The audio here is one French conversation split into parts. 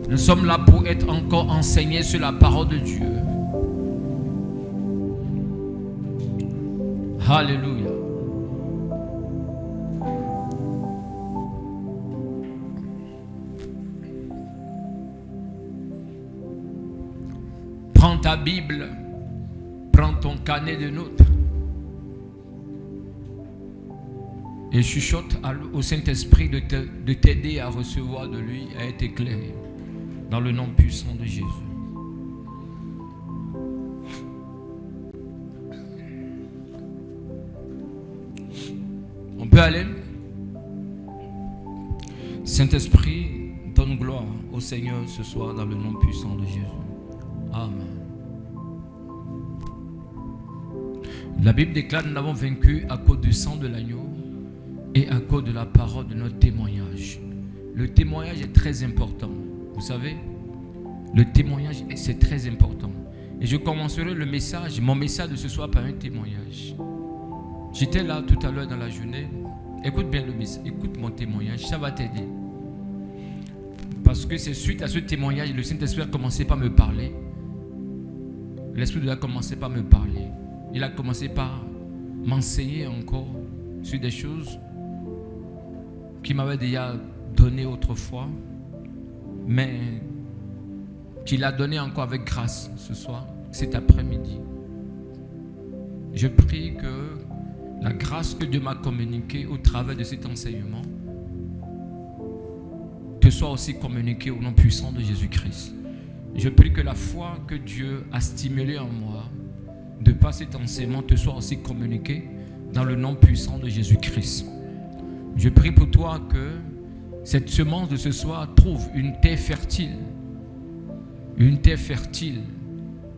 Nous sommes là pour être encore enseignés sur la parole de Dieu. Alléluia. Prends ta Bible, prends ton carnet de notes et chuchote au Saint-Esprit de t'aider à recevoir de lui, à être éclairé dans le nom puissant de Jésus. On peut aller? Saint-Esprit, donne gloire au Seigneur ce soir dans le nom puissant de Jésus. Amen. La Bible déclare que nous avons vaincu à cause du sang de l'agneau et à cause de la parole de notre témoignage. Le témoignage est très important. Vous savez, le témoignage, c'est très important. Et je commencerai mon message de ce soir par un témoignage. J'étais là tout à l'heure dans la journée. Écoute bien le message, écoute mon témoignage, ça va t'aider. Parce que c'est suite à ce témoignage, le Saint-Esprit a commencé par me parler. L'Esprit de Dieu a commencé par me parler. Il a commencé par m'enseigner encore sur des choses qu'il m'avait déjà données autrefois, mais qu'il a donné encore avec grâce ce soir, cet après-midi. Je prie que la grâce que Dieu m'a communiquée au travers de cet enseignement te soit aussi communiquée au nom puissant de Jésus-Christ. Je prie que la foi que Dieu a stimulée en moi, de par cet enseignement, te soit aussi communiquée dans le nom puissant de Jésus-Christ. Je prie pour toi que cette semence de ce soir trouve une terre fertile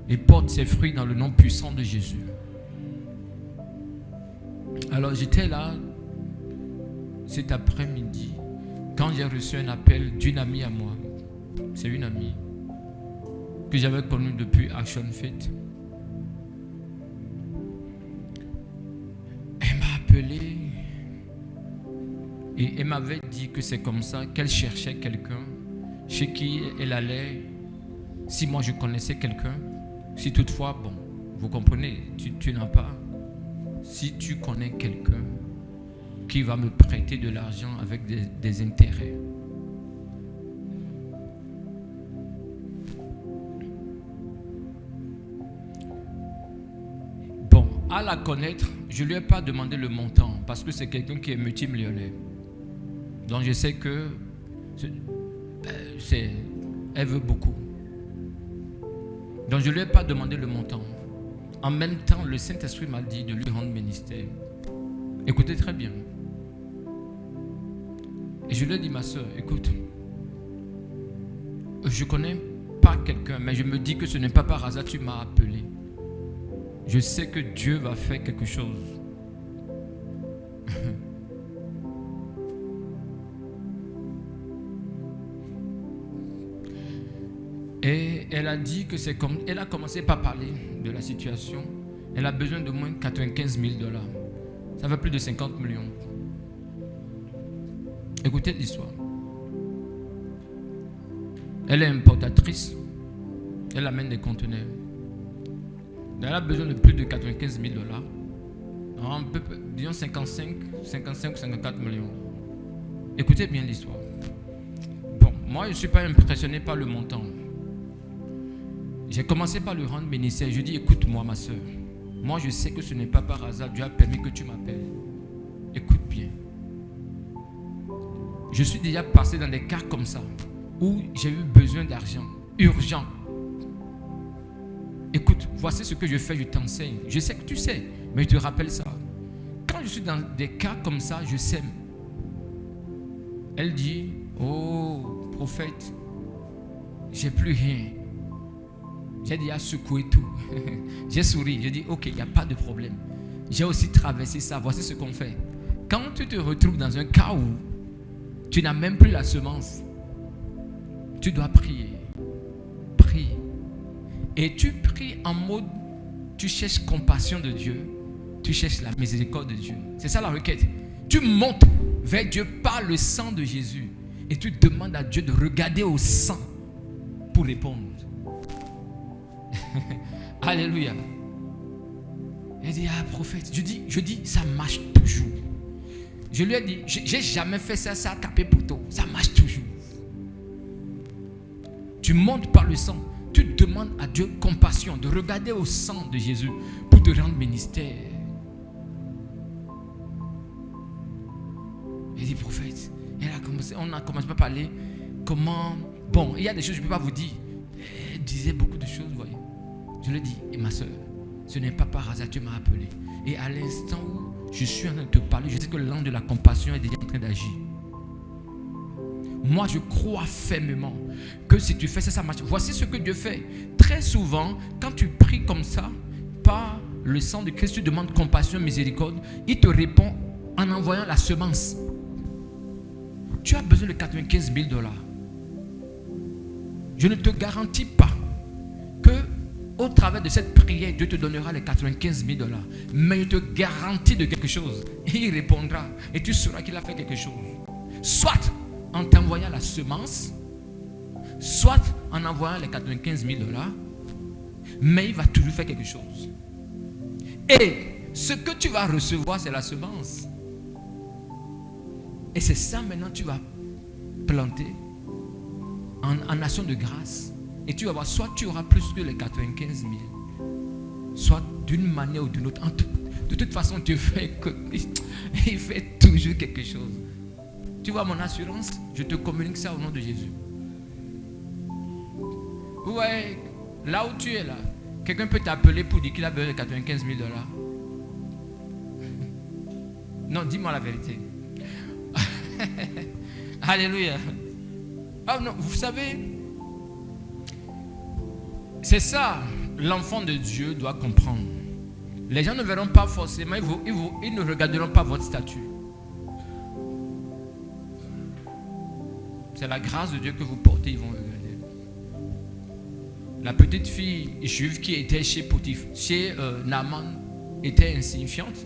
et porte ses fruits dans le nom puissant de Jésus. Alors j'étais là cet après-midi quand j'ai reçu un appel d'une amie à moi. C'est une amie que j'avais connue depuis Action Faith. Elle m'a appelé et elle m'avait dit que c'est comme ça qu'elle cherchait quelqu'un chez qui elle allait. Si moi je connaissais quelqu'un, si toutefois, bon, vous comprenez, tu n'as pas. Si tu connais quelqu'un qui va me prêter de l'argent avec des intérêts. Bon, à la connaître, je ne lui ai pas demandé le montant parce que c'est quelqu'un qui est multimillionnaire. Donc je sais que elle veut beaucoup. Donc je ne lui ai pas demandé le montant. En même temps, le Saint-Esprit m'a dit de lui rendre ministère. Écoutez très bien. Et je lui ai dit, ma soeur, écoute, je ne connais pas quelqu'un, mais je me dis que ce n'est pas par hasard que tu m'as appelé. Je sais que Dieu va faire quelque chose. Et elle a dit que c'est comme... Elle a commencé par parler de la situation. Elle a besoin de moins de 95 000 $. Ça fait plus de 50 millions. Écoutez l'histoire. Elle est importatrice. Elle amène des conteneurs. Elle a besoin de plus de 95 000 $. Un peu, disons 55 ou 54 millions. Écoutez bien l'histoire. Bon, moi je ne suis pas impressionné par le montant. J'ai commencé par lui rendre ministère. Je dis, écoute-moi ma soeur. Moi je sais que ce n'est pas par hasard. Dieu a permis que tu m'appelles. Écoute bien. Je suis déjà passé dans des cas comme ça où j'ai eu besoin d'argent. Urgent. Écoute, voici ce que je fais, je t'enseigne. Je sais que tu sais, mais je te rappelle ça. Quand je suis dans des cas comme ça, je sème. Elle dit, oh prophète, j'ai plus rien. J'ai déjà secoué tout. J'ai souri. J'ai dit, ok, il n'y a pas de problème. J'ai aussi traversé ça. Voici ce qu'on fait. Quand tu te retrouves dans un cas où tu n'as même plus la semence, tu dois prier. Prie. Et tu pries en mode, tu cherches compassion de Dieu. Tu cherches la miséricorde de Dieu. C'est ça la requête. Tu montes vers Dieu par le sang de Jésus. Et tu demandes à Dieu de regarder au sang pour répondre. Alléluia. Il dit, ah prophète, je dis, ça marche toujours. Je lui ai dit, j'ai jamais fait ça, ça a tapé poteau. Ça marche toujours. Tu montes par le sang. Tu demandes à Dieu compassion, de regarder au sang de Jésus pour te rendre ministère. Il dit, prophète, on a commencé à parler comment... Bon, il y a des choses que je ne peux pas vous dire. Elle disait beaucoup de choses, vous voyez. Je lui ai dit, et ma soeur, ce n'est pas par hasard que tu m'as appelé. Et à l'instant où je suis en train de te parler, je sais que l'ange de la compassion est déjà en train d'agir. Moi, je crois fermement que si tu fais ça, ça marche. Voici ce que Dieu fait. Très souvent, quand tu pries comme ça, par le sang de Christ, tu demandes compassion, miséricorde, il te répond en envoyant la semence. Tu as besoin de 95 000 $. Je ne te garantis pas que au travers de cette prière, Dieu te donnera les 95 000 $. Mais je te garantis de quelque chose. Il répondra et tu sauras qu'il a fait quelque chose. Soit en t'envoyant la semence, soit en envoyant les 95 000 $, mais il va toujours faire quelque chose. Et ce que tu vas recevoir, c'est la semence. Et c'est ça maintenant tu vas planter en action de grâce. Et tu vas voir, soit tu auras plus que les 95 000, soit d'une manière ou d'une autre. De toute façon, Dieu fait il fait toujours quelque chose. Tu vois mon assurance, je te communique ça au nom de Jésus. Ouais, là où tu es là, quelqu'un peut t'appeler pour dire qu'il a besoin de 95 000 $. Non, dis-moi la vérité. Alléluia. Oh non, vous savez, c'est ça, l'enfant de Dieu doit comprendre. Les gens ne verront pas forcément, ils ne regarderont pas votre statut. C'est la grâce de Dieu que vous portez, ils vont regarder. La petite fille juive qui était chez Naaman était insignifiante,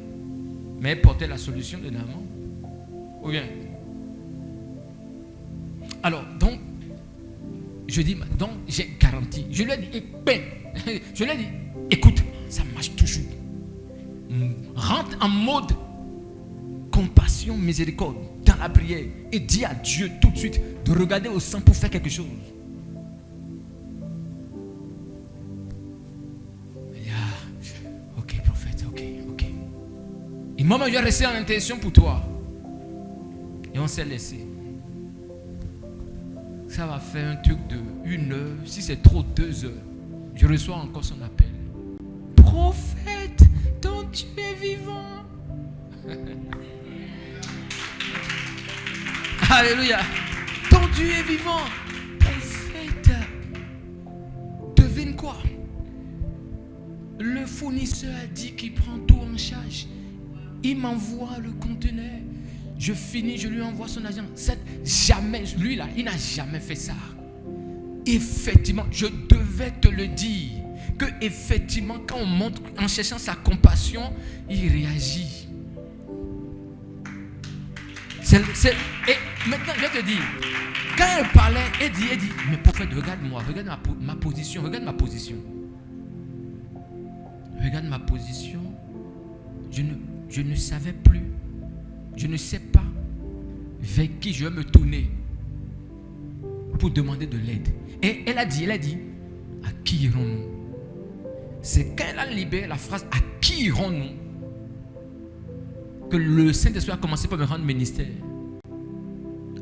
mais elle portait la solution de Naaman. Ou bien. Alors, donc, je dis, donc, j'ai garanti. Je lui ai dit, écoute, ça marche toujours. Rentre en mode compassion, miséricorde dans la prière et dis à Dieu tout de suite de regarder au sang pour faire quelque chose. Ok, prophète, ok. Et moi, je vais rester en intention pour toi. Et on s'est laissé. Ça va faire un truc de 1 heure, si c'est trop 2 heures. Je reçois encore son appel. Prophète, ton Dieu est vivant. Alléluia. Ton Dieu est vivant. Prophète, devine quoi? Le fournisseur a dit qu'il prend tout en charge. Il m'envoie le conteneur. Je finis, je lui envoie son argent. Jamais, lui là, il n'a jamais fait ça. Effectivement, je devais te le dire. Que effectivement, quand on montre en cherchant sa compassion, il réagit. Et maintenant, je vais te dire, quand elle parlait, elle dit, mais prophète, regarde-moi, regarde ma position, regarde ma position. Regarde ma position. Je ne savais plus. Je ne sais pas vers qui je vais me tourner pour demander de l'aide. Et elle a dit, à qui irons-nous? C'est quand elle a libéré la phrase, à qui irons-nous, que le Saint-Esprit a commencé par me rendre ministère.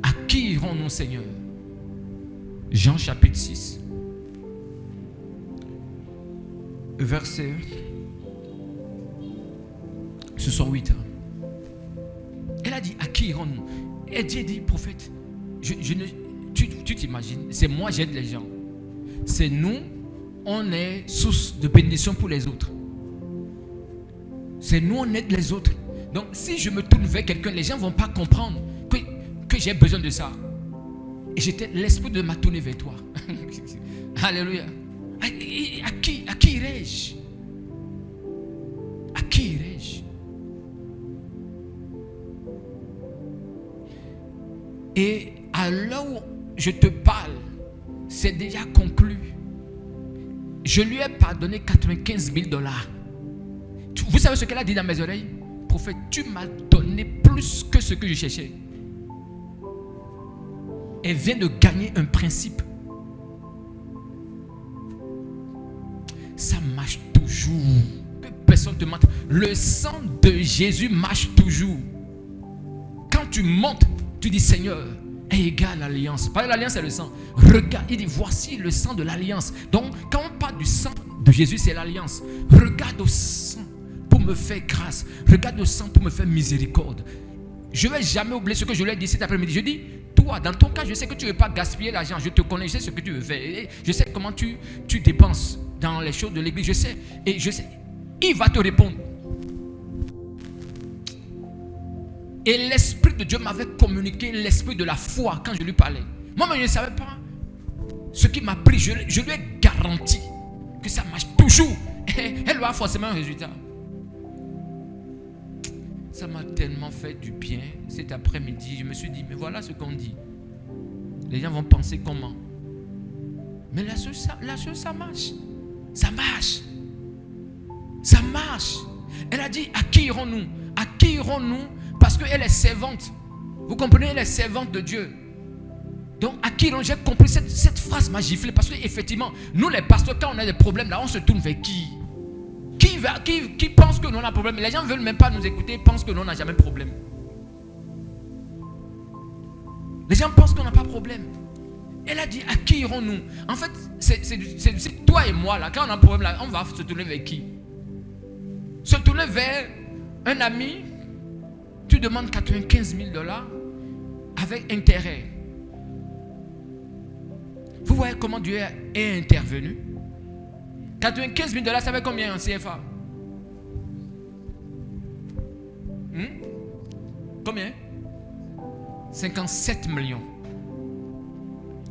À qui irons-nous, Seigneur? Jean chapitre 6, verset 68. Elle a dit, à qui irons-nous? Elle dit, prophète, tu t'imagines, c'est moi j'aide les gens. C'est nous, on est source de bénédiction pour les autres. C'est nous, on aide les autres. Donc, si je me tourne vers quelqu'un, les gens ne vont pas comprendre que j'ai besoin de ça. Et j'étais l'esprit de m'a tourné vers toi. Alléluia. À qui irais-je? À qui irais-je? Et à l'heure où je te parle, c'est déjà conclu. Je lui ai pardonné 95 000 $. Vous savez ce qu'elle a dit dans mes oreilles? Prophète, tu m'as donné plus que ce que je cherchais. Elle vient de gagner un principe. Ça marche toujours. Que personne te mente. Le sang de Jésus marche toujours. Quand tu montes, tu dis Seigneur, égale l'alliance. Pas l'alliance, c'est le sang. Regarde, il dit voici le sang de l'alliance. Donc, quand on parle du sang de Jésus, c'est l'alliance. Regarde au sang pour me faire grâce. Regarde au sang pour me faire miséricorde. Je ne vais jamais oublier ce que je lui ai dit cet après-midi. Je dis, toi, dans ton cas, je sais que tu ne veux pas gaspiller l'argent. Je te connais, je sais ce que tu veux faire. Et je sais comment tu dépenses dans les choses de l'église. Je sais. Et je sais. Il va te répondre. Et l'Esprit de Dieu m'avait communiqué l'esprit de la foi quand je lui parlais. Moi-même, je ne savais pas ce qui m'a pris. Je lui ai garanti que ça marche toujours. Et elle aura forcément un résultat. Ça m'a tellement fait du bien cet après-midi. Je me suis dit, mais voilà ce qu'on dit. Les gens vont penser comment? Mais la chose, ça marche. Ça marche. Ça marche. Elle a dit, à qui irons-nous? À qui irons-nous? Parce qu'elle est servante. Vous comprenez, elle est servante de Dieu. Donc, à qui irons-nous? J'ai compris cette phrase m'a giflé. Parce qu'effectivement, nous les pasteurs, quand on a des problèmes, là, on se tourne vers qui? Qui pense que nous on a un problème? Les gens ne veulent même pas nous écouter, pensent que nous on n'a jamais de problème. Les gens pensent qu'on n'a pas de problème. Elle a dit, à qui irons-nous? En fait, c'est toi et moi là. Quand on a un problème là, on va se tourner vers qui? Se tourner vers un ami. Tu demandes 95 000 $ avec intérêt. Vous voyez comment Dieu est intervenu? 95 000 $, ça fait combien en CFA? Combien? 57 millions.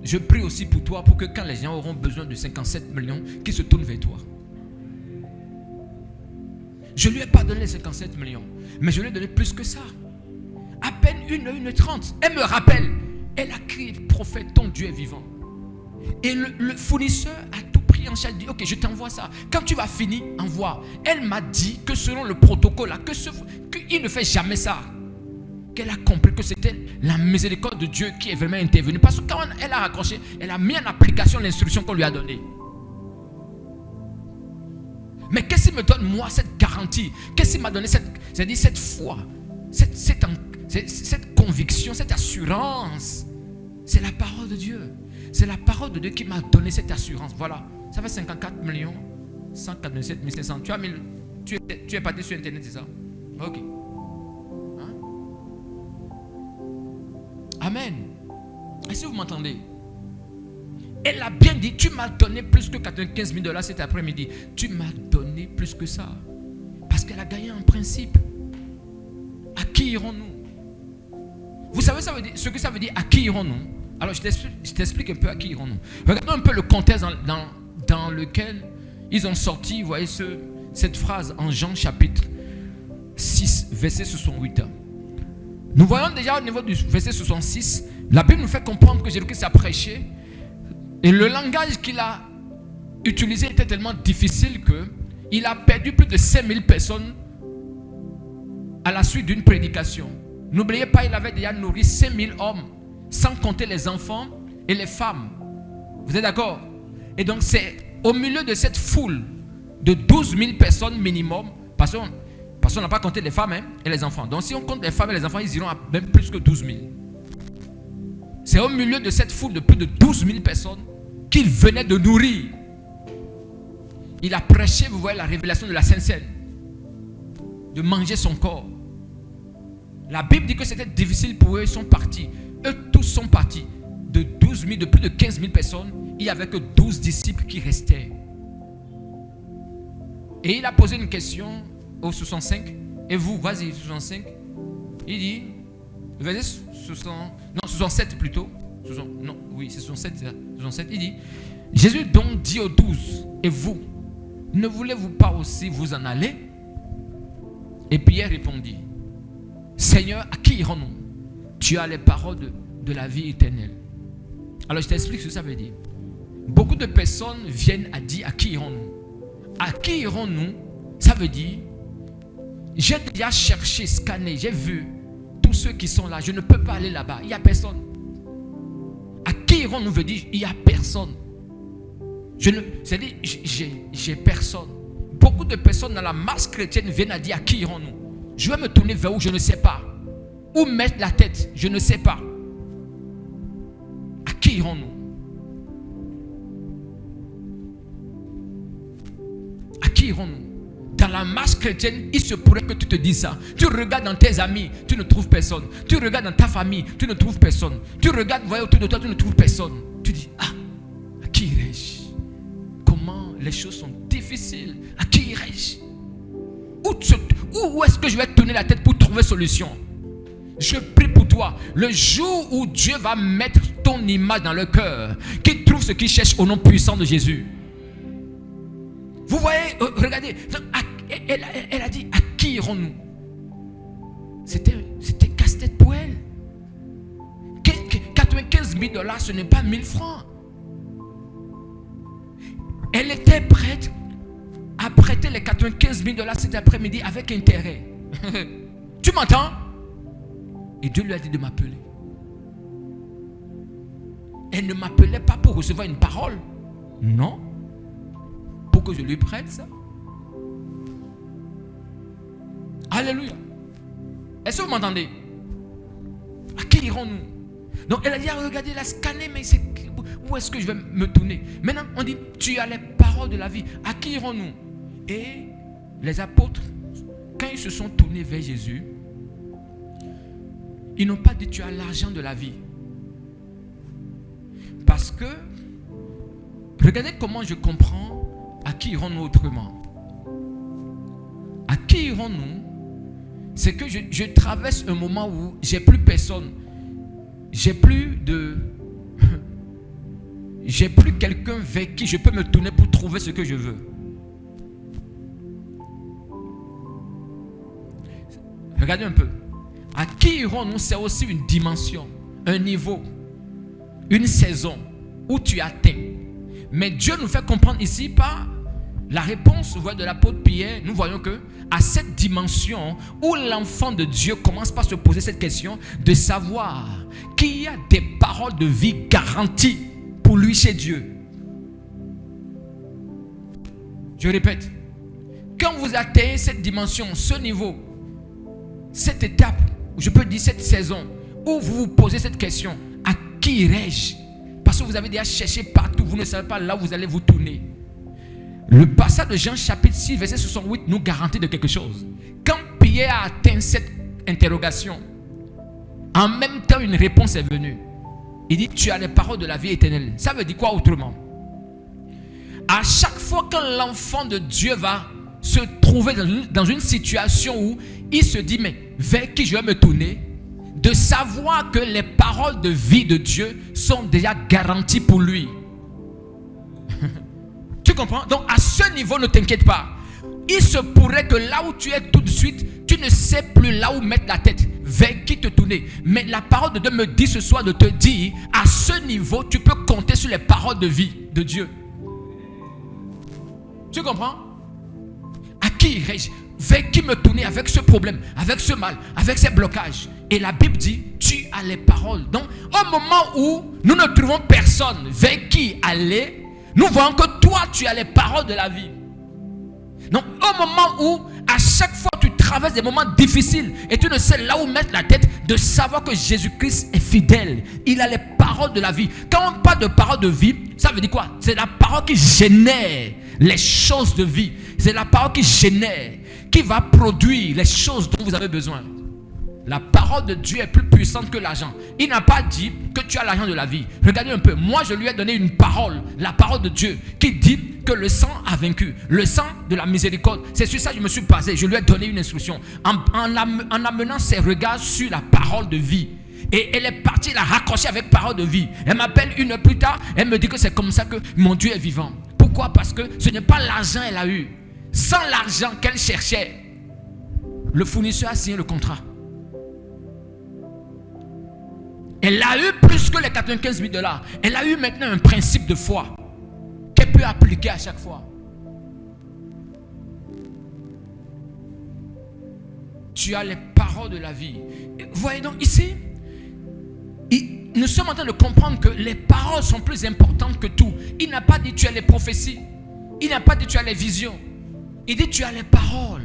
Je prie aussi pour toi, pour que quand les gens auront besoin de 57 millions, qu'ils se tournent vers toi. Je lui ai pas donné les 57 millions, mais je lui ai donné plus que ça. À peine 1h30. Elle me rappelle. Elle a crié, prophète, ton Dieu est vivant. Et le fournisseur a tout pris en charge. Il dit, ok, je t'envoie ça. Quand tu vas finir, envoie. Elle m'a dit que selon le protocole, qu'il ne fait jamais ça. Qu'elle a compris que c'était la miséricorde de Dieu qui est vraiment intervenue. Parce que quand elle a raccroché, elle a mis en application l'instruction qu'on lui a donnée. Mais qu'est-ce qui me donne moi cette garantie? Qu'est-ce qui m'a donné cette foi, cette conviction, cette assurance? C'est la parole de Dieu. C'est la parole de Dieu qui m'a donné cette assurance. Voilà. Ça fait 54 187 500. Tu es parti sur Internet, c'est ça? Ok. Hein? Amen. Est-ce que vous m'entendez? Elle a bien dit, tu m'as donné plus que 95 000 $ cet après-midi. Tu m'as donné plus que ça. Parce qu'elle a gagné un principe. À qui irons-nous? Vous savez ce que ça veut dire, à qui irons-nous? Alors je t'explique un peu à qui irons-nous. Regardons un peu le contexte dans lequel ils ont sorti, vous voyez cette phrase en Jean chapitre 6, verset 68. Nous voyons déjà au niveau du verset 66, la Bible nous fait comprendre que Jésus-Christ a prêché. Et le langage qu'il a utilisé était tellement difficile qu'il a perdu plus de 5000 personnes à la suite d'une prédication. N'oubliez pas, il avait déjà nourri 5000 hommes, sans compter les enfants et les femmes. Vous êtes d'accord? Et donc c'est au milieu de cette foule de 12 000 personnes minimum, parce qu'on n'a pas compté les femmes et les enfants. Donc si on compte les femmes et les enfants, ils iront à même plus que 12 000. C'est au milieu de cette foule de plus de 12 000 personnes qu'il venait de nourrir. Il a prêché, vous voyez, la révélation de la Sainte Seine. De manger son corps. La Bible dit que c'était difficile pour eux, ils sont partis. Eux tous sont partis. De 12 000, de plus de 15 000 personnes, il n'y avait que 12 disciples qui restaient. Et il a posé une question au 65. Et vous, vas-y, 65. Il dit, verset 67 plutôt. Non, oui, c'est 67. Il dit, Jésus donc dit aux 12, et vous, ne voulez-vous pas aussi vous en aller? Et Pierre répondit, Seigneur, à qui irons-nous? Tu as les paroles de la vie éternelle. Alors je t'explique ce que ça veut dire. Beaucoup de personnes viennent à dire à qui irons-nous. À qui irons-nous? Ça veut dire, j'ai déjà cherché, scanné, j'ai vu tous ceux qui sont là. Je ne peux pas aller là-bas. Il n'y a personne. À qui irons-nous veut dire, il n'y a personne. C'est-à-dire, j'ai personne. Beaucoup de personnes dans la masse chrétienne viennent à dire à qui irons-nous. Je vais me tourner vers où je ne sais pas. Où mettre la tête, je ne sais pas. À qui irons-nous? À qui irons-nous? Dans la masse chrétienne, il se pourrait que tu te dises ça. Tu regardes dans tes amis, tu ne trouves personne. Tu regardes dans ta famille, tu ne trouves personne. Tu regardes, voyez autour de toi, tu ne trouves personne. Tu dis, ah, à qui irai-je? Comment les choses sont difficiles? À qui irai-je? Où est-ce que je vais tourner la tête pour trouver solution? Je prie pour toi. Le jour où Dieu va mettre ton image dans le cœur, qu'il trouve ce qu'il cherche au nom puissant de Jésus. Vous voyez, regardez, elle a dit, à qui irons-nous? C'était casse-tête pour elle. 95 000 $, ce n'est pas 1000 francs. Elle était prête à prêter les 95 000 $ cet après-midi avec intérêt. Tu m'entends? Et Dieu lui a dit de m'appeler. Elle ne m'appelait pas pour recevoir une parole. Non. Pour que je lui prête ça. Alléluia. Est-ce que vous m'entendez? À qui irons-nous? Donc elle a dit, regardez, elle a scanné, mais où est-ce que je vais me tourner? Maintenant, on dit, tu as les paroles de la vie. À qui irons-nous? Et les apôtres, quand ils se sont tournés vers Jésus, ils n'ont pas dit, tu as l'argent de la vie. Parce que, regardez comment je comprends à qui irons-nous autrement. À qui irons-nous? C'est que je traverse un moment où j'ai plus personne. J'ai plus quelqu'un vers qui je peux me tourner pour trouver ce que je veux. Regardez un peu. À qui irons-nous? C'est aussi une dimension, un niveau, une saison où tu atteins. Mais Dieu nous fait comprendre ici par la réponse de l'apôtre Pierre. Nous voyons que à cette dimension où l'enfant de Dieu commence par se poser cette question de savoir qu'il y a des paroles de vie garanties pour lui chez Dieu. Je répète, quand vous atteignez cette dimension, ce niveau, cette étape, je peux dire cette saison, où vous vous posez cette question, à qui irai-je? Parce que vous avez déjà cherché partout, vous ne savez pas là où vous allez vous tourner. Le passage de Jean chapitre 6, verset 68 nous garantit de quelque chose. Quand Pierre a atteint cette interrogation, en même temps une réponse est venue. Il dit, tu as les paroles de la vie éternelle. Ça veut dire quoi autrement? À chaque fois que l'enfant de Dieu va se trouver dans une situation où il se dit, mais vers qui je vais me tourner? De savoir que les paroles de vie de Dieu sont déjà garanties pour lui. Tu comprends? Donc à ce niveau, ne t'inquiète pas. Il se pourrait que là où tu es tout de suite, tu ne sais plus là où mettre la tête, vers qui te tourner. Mais la parole de Dieu me dit ce soir de te dire, à ce niveau, tu peux compter sur les paroles de vie de Dieu. Tu comprends? À qui irai-je? Vers qui me tourner avec ce problème, avec ce mal, avec ces blocages? Et la Bible dit, tu as les paroles. Donc, au moment où nous ne trouvons personne vers qui aller, nous voyons que toi, tu as les paroles de la vie. Donc, au moment où, à chaque fois, tu traverses des moments difficiles et tu ne sais là où mettre la tête, de savoir que Jésus-Christ est fidèle. Il a les paroles de la vie. Quand on parle de paroles de vie, ça veut dire quoi? C'est la parole qui génère les choses de vie. C'est la parole qui génère, qui va produire les choses dont vous avez besoin. La parole de Dieu est plus puissante que l'argent. Il n'a pas dit que tu as l'argent de la vie. Regardez un peu. Moi, je lui ai donné une parole, la parole de Dieu, qui dit que le sang a vaincu. Le sang de la miséricorde. C'est sur ça que je me suis basé. Je lui ai donné une instruction. En amenant ses regards sur la parole de vie. Et elle est partie la raccrocher avec parole de vie. Elle m'appelle une heure plus tard. Elle me dit que c'est comme ça que mon Dieu est vivant. Pourquoi? Parce que ce n'est pas l'argent qu'elle a eu. Sans l'argent qu'elle cherchait, le fournisseur a signé le contrat. Elle a eu plus que les 95 000 $. Elle a eu maintenant un principe de foi. peux appliquer à chaque fois. Tu as les paroles de la vie. Vous voyez donc ici, nous sommes en train de comprendre que les paroles sont plus importantes que tout. Il n'a pas dit tu as les prophéties. Il n'a pas dit tu as les visions. Il dit tu as les paroles.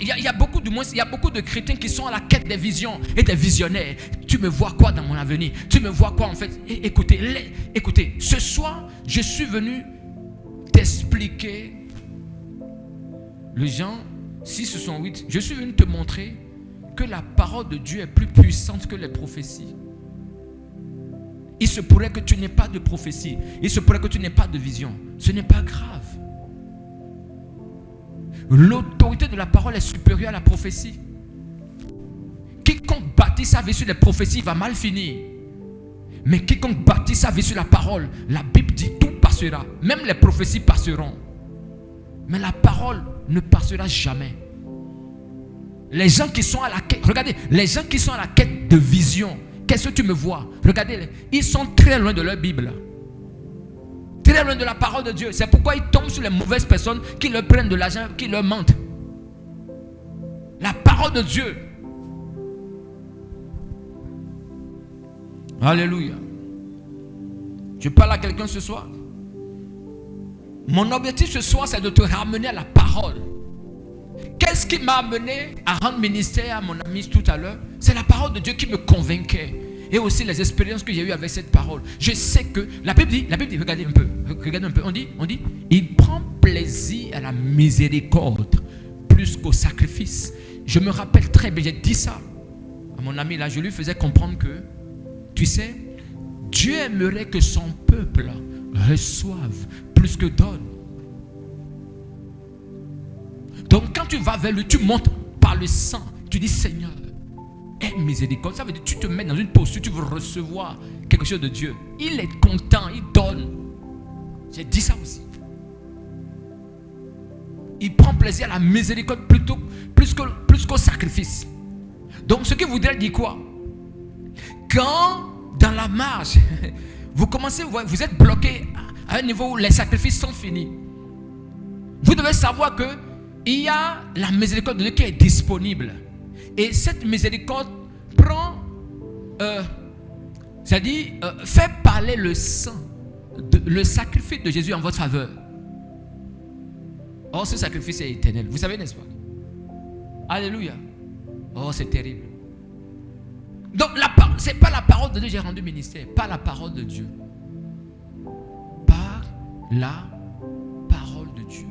Il y a beaucoup de chrétiens qui sont à la quête des visions et des visionnaires. Tu me vois quoi dans mon avenir? Tu me vois quoi en fait? Écoutez, ce soir, je suis venu t'expliquer le Jean 6,68. Je suis venu te montrer que la parole de Dieu est plus puissante que les prophéties. Il se pourrait que tu n'aies pas de prophétie. Il se pourrait que tu n'aies pas de vision. Ce n'est pas grave. L'autorité de la parole est supérieure à la prophétie. Quiconque bâtit sa vie sur les prophéties va mal finir. Mais quiconque bâtit sa vie sur la parole, la Bible dit tout passera. Même les prophéties passeront. Mais la parole ne passera jamais. Les gens qui sont à la quête, regardez, les gens qui sont à la quête de vision, qu'est-ce que tu me vois? Regardez, ils sont très loin de leur Bible. Très loin de la parole de Dieu. C'est pourquoi ils tombent sur les mauvaises personnes qui leur prennent de l'argent, qui leur mentent. La parole de Dieu. Alléluia. Je parle à quelqu'un ce soir. Mon objectif ce soir, c'est de te ramener à la parole. Qu'est-ce qui m'a amené à rendre ministère à mon ami tout à l'heure? C'est la parole de Dieu qui me convainquait. Et aussi les expériences que j'ai eues avec cette parole. Je sais que la Bible dit, regardez un peu, on dit, il prend plaisir à la miséricorde plus qu'au sacrifice. Je me rappelle très bien, j'ai dit ça à mon ami là, je lui faisais comprendre que, tu sais, Dieu aimerait que son peuple reçoive plus que donne. Donc quand tu vas vers lui, tu montes par le sang, tu dis Seigneur, aie miséricorde. Ça veut dire que tu te mets dans une posture, tu veux recevoir quelque chose de Dieu. Il est content, il donne. J'ai dit ça aussi. Il prend plaisir à la miséricorde plus qu'au sacrifice. Donc ce qui voudrait dire quoi? Quand dans la marche, vous commencez, vous êtes bloqué à un niveau où les sacrifices sont finis. Vous devez savoir que il y a la miséricorde de Dieu qui est disponible. Et cette miséricorde prend, fait parler le sang, le sacrifice de Jésus en votre faveur. Oh, ce sacrifice est éternel. Vous savez, n'est-ce pas? Alléluia. Oh, c'est terrible. Donc, ce n'est pas la parole de Dieu que j'ai rendu ministère. Pas la parole de Dieu. Par la parole de Dieu.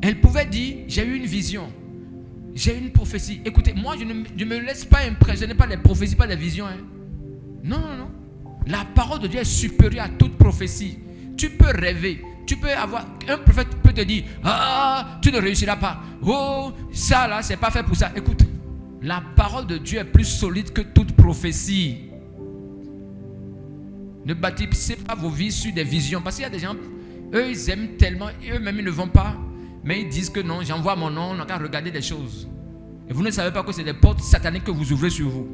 Elle pouvait dire, j'ai eu une vision. J'ai une prophétie. Écoutez, moi, je ne me laisse pas impressionner par les prophéties, par les visions. Hein. Non. La parole de Dieu est supérieure à toute prophétie. Tu peux rêver. Tu peux avoir... Un prophète peut te dire, tu ne réussiras pas. Oh, ça là, c'est pas fait pour ça. Écoute, la parole de Dieu est plus solide que toute prophétie. Ne bâtissez pas vos vies sur des visions. Parce qu'il y a des gens, eux, ils aiment tellement, eux-mêmes, ils ne vont pas. Mais ils disent que non, j'envoie mon nom, on n'a qu'à regarder des choses. Et vous ne savez pas que c'est des portes sataniques que vous ouvrez sur vous.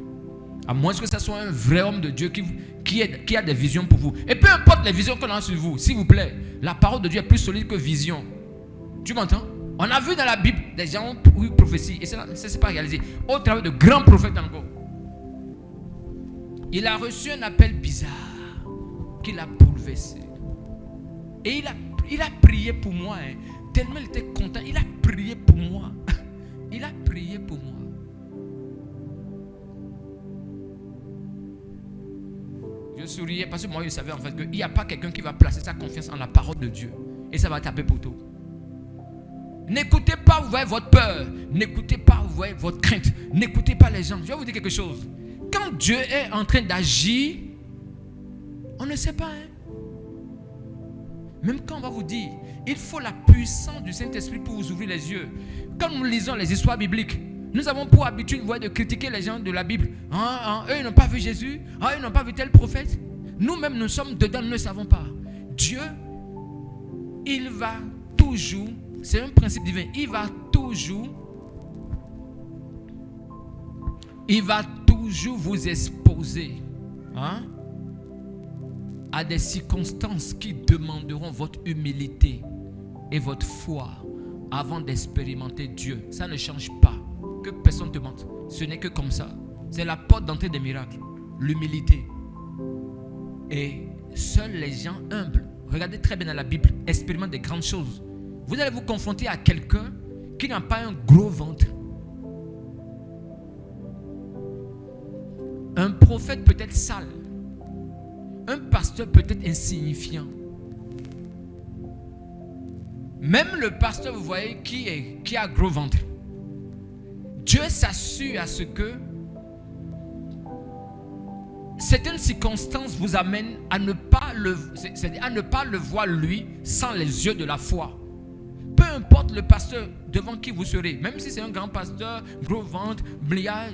À moins que ce soit un vrai homme de Dieu qui a des visions pour vous. Et peu importe les visions qu'on a sur vous, s'il vous plaît, la parole de Dieu est plus solide que vision. Tu m'entends? On a vu dans la Bible des gens qui ont eu prophétie. Et ça ne s'est pas réalisé. Au travers de grands prophètes encore. Il a reçu un appel bizarre qui l'a bouleversé. Et il a prié pour moi. Hein. Tellement il était content, il a prié pour moi. Il a prié pour moi. Je souriais parce que moi je savais en fait qu'il n'y a pas quelqu'un qui va placer sa confiance en la parole de Dieu. Et ça va taper poteau. N'écoutez pas votre peur. N'écoutez pas votre crainte. N'écoutez pas les gens. Je vais vous dire quelque chose. Quand Dieu est en train d'agir, on ne sait pas. Hein? Même quand on va vous dire, il faut la puissance du Saint-Esprit pour vous ouvrir les yeux. Quand nous lisons les histoires bibliques, nous avons pour habitude de critiquer les gens de la Bible. Eux, ils n'ont pas vu Jésus. Ils n'ont pas vu tel prophète. Nous-mêmes, nous sommes dedans, nous ne savons pas. Dieu, il va toujours, c'est un principe divin, il va toujours vous exposer à des circonstances qui demanderont votre humilité et votre foi avant d'expérimenter Dieu. Ça ne change pas. Que personne ne te mente. Ce n'est que comme ça. C'est la porte d'entrée des miracles. L'humilité. Et seuls les gens humbles, regardez très bien dans la Bible, expérimentent des grandes choses. Vous allez vous confronter à quelqu'un qui n'a pas un gros ventre. Un prophète peut être sale. Un pasteur peut être insignifiant. Même le pasteur, vous voyez, qui a gros ventre. Dieu s'assure à ce que certaines circonstances vous amènent à ne pas le voir lui sans les yeux de la foi. Peu importe le pasteur devant qui vous serez, même si c'est un grand pasteur, gros ventre, bliard,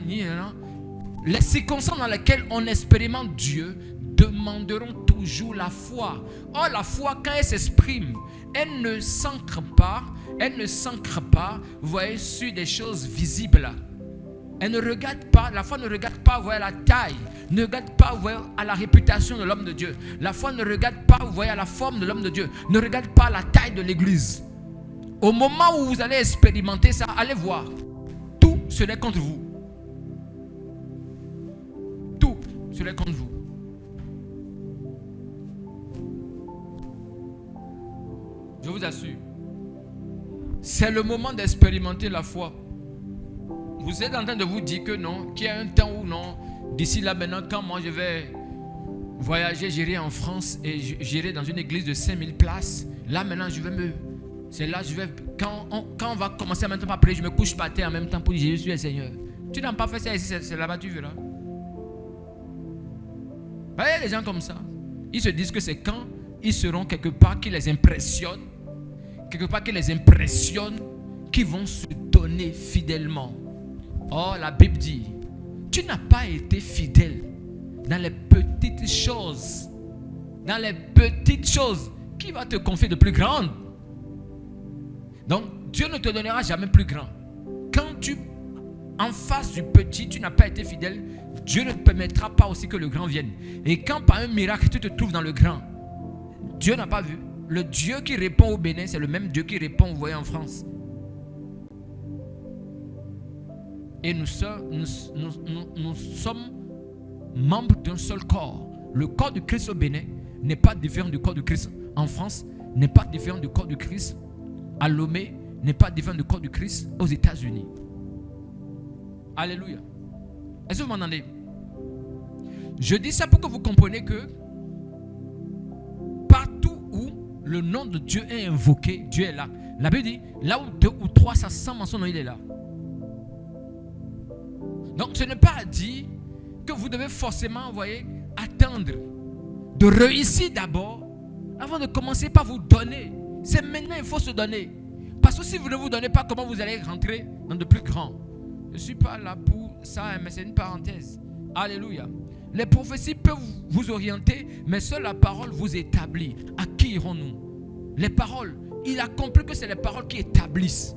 les circonstances dans lesquelles on expérimente Dieu demanderont toujours la foi. Or, la foi, quand elle s'exprime, elle ne s'ancre pas, vous voyez, sur des choses visibles. Elle ne regarde pas, la foi ne regarde pas, vous voyez, la taille, ne regarde pas, vous voyez, à la réputation de l'homme de Dieu. La foi ne regarde pas, vous voyez, à la forme de l'homme de Dieu. Ne regarde pas la taille de l'église. Au moment où vous allez expérimenter ça, allez voir, tout serait contre vous. Tout serait contre vous. Je vous assure, c'est le moment d'expérimenter la foi. Vous êtes en train de vous dire que non, qu'il y a un temps où non, d'ici là maintenant, quand moi je vais voyager, j'irai en France et j'irai dans une église de 5000 places. Là maintenant, c'est là je vais, quand on va commencer maintenant à prier, je me couche par terre en même temps pour dire je suis le Seigneur. Tu n'as pas fait ça ici, c'est là-bas, tu verras. Il y a des gens comme ça. Ils se disent que c'est quand ils seront quelque part qui les impressionne, qui vont se donner fidèlement. Or, la Bible dit, tu n'as pas été fidèle dans les petites choses. Dans les petites choses, qui va te confier de plus grandes? Donc, Dieu ne te donnera jamais plus grand. Quand tu, en face du petit, tu n'as pas été fidèle, Dieu ne te permettra pas aussi que le grand vienne. Et quand par un miracle, tu te trouves dans le grand, Dieu n'a pas vu. Le Dieu qui répond au Bénin, c'est le même Dieu qui répond, vous voyez, en France. Et nous sommes membres d'un seul corps. Le corps de Christ au Bénin n'est pas différent du corps de Christ en France, n'est pas différent du corps de Christ à Lomé, n'est pas différent du corps de Christ aux États-Unis. Alléluia. Est-ce que vous m'entendez? Je dis ça pour que vous compreniez que partout où le nom de Dieu est invoqué, Dieu est là. La Bible dit, là où 2 ou 3 s'assemblent en son nom, il est là. Donc ce n'est pas dit que vous devez forcément, vous voyez, attendre de réussir d'abord avant de commencer par vous donner. C'est maintenant il faut se donner. Parce que si vous ne vous donnez pas, comment vous allez rentrer dans de plus grands? Je ne suis pas là pour ça, mais c'est une parenthèse. Alléluia. Les prophéties peuvent vous orienter, mais seule la parole vous établit. À qui irons-nous? Les paroles. Il a compris que c'est les paroles qui établissent.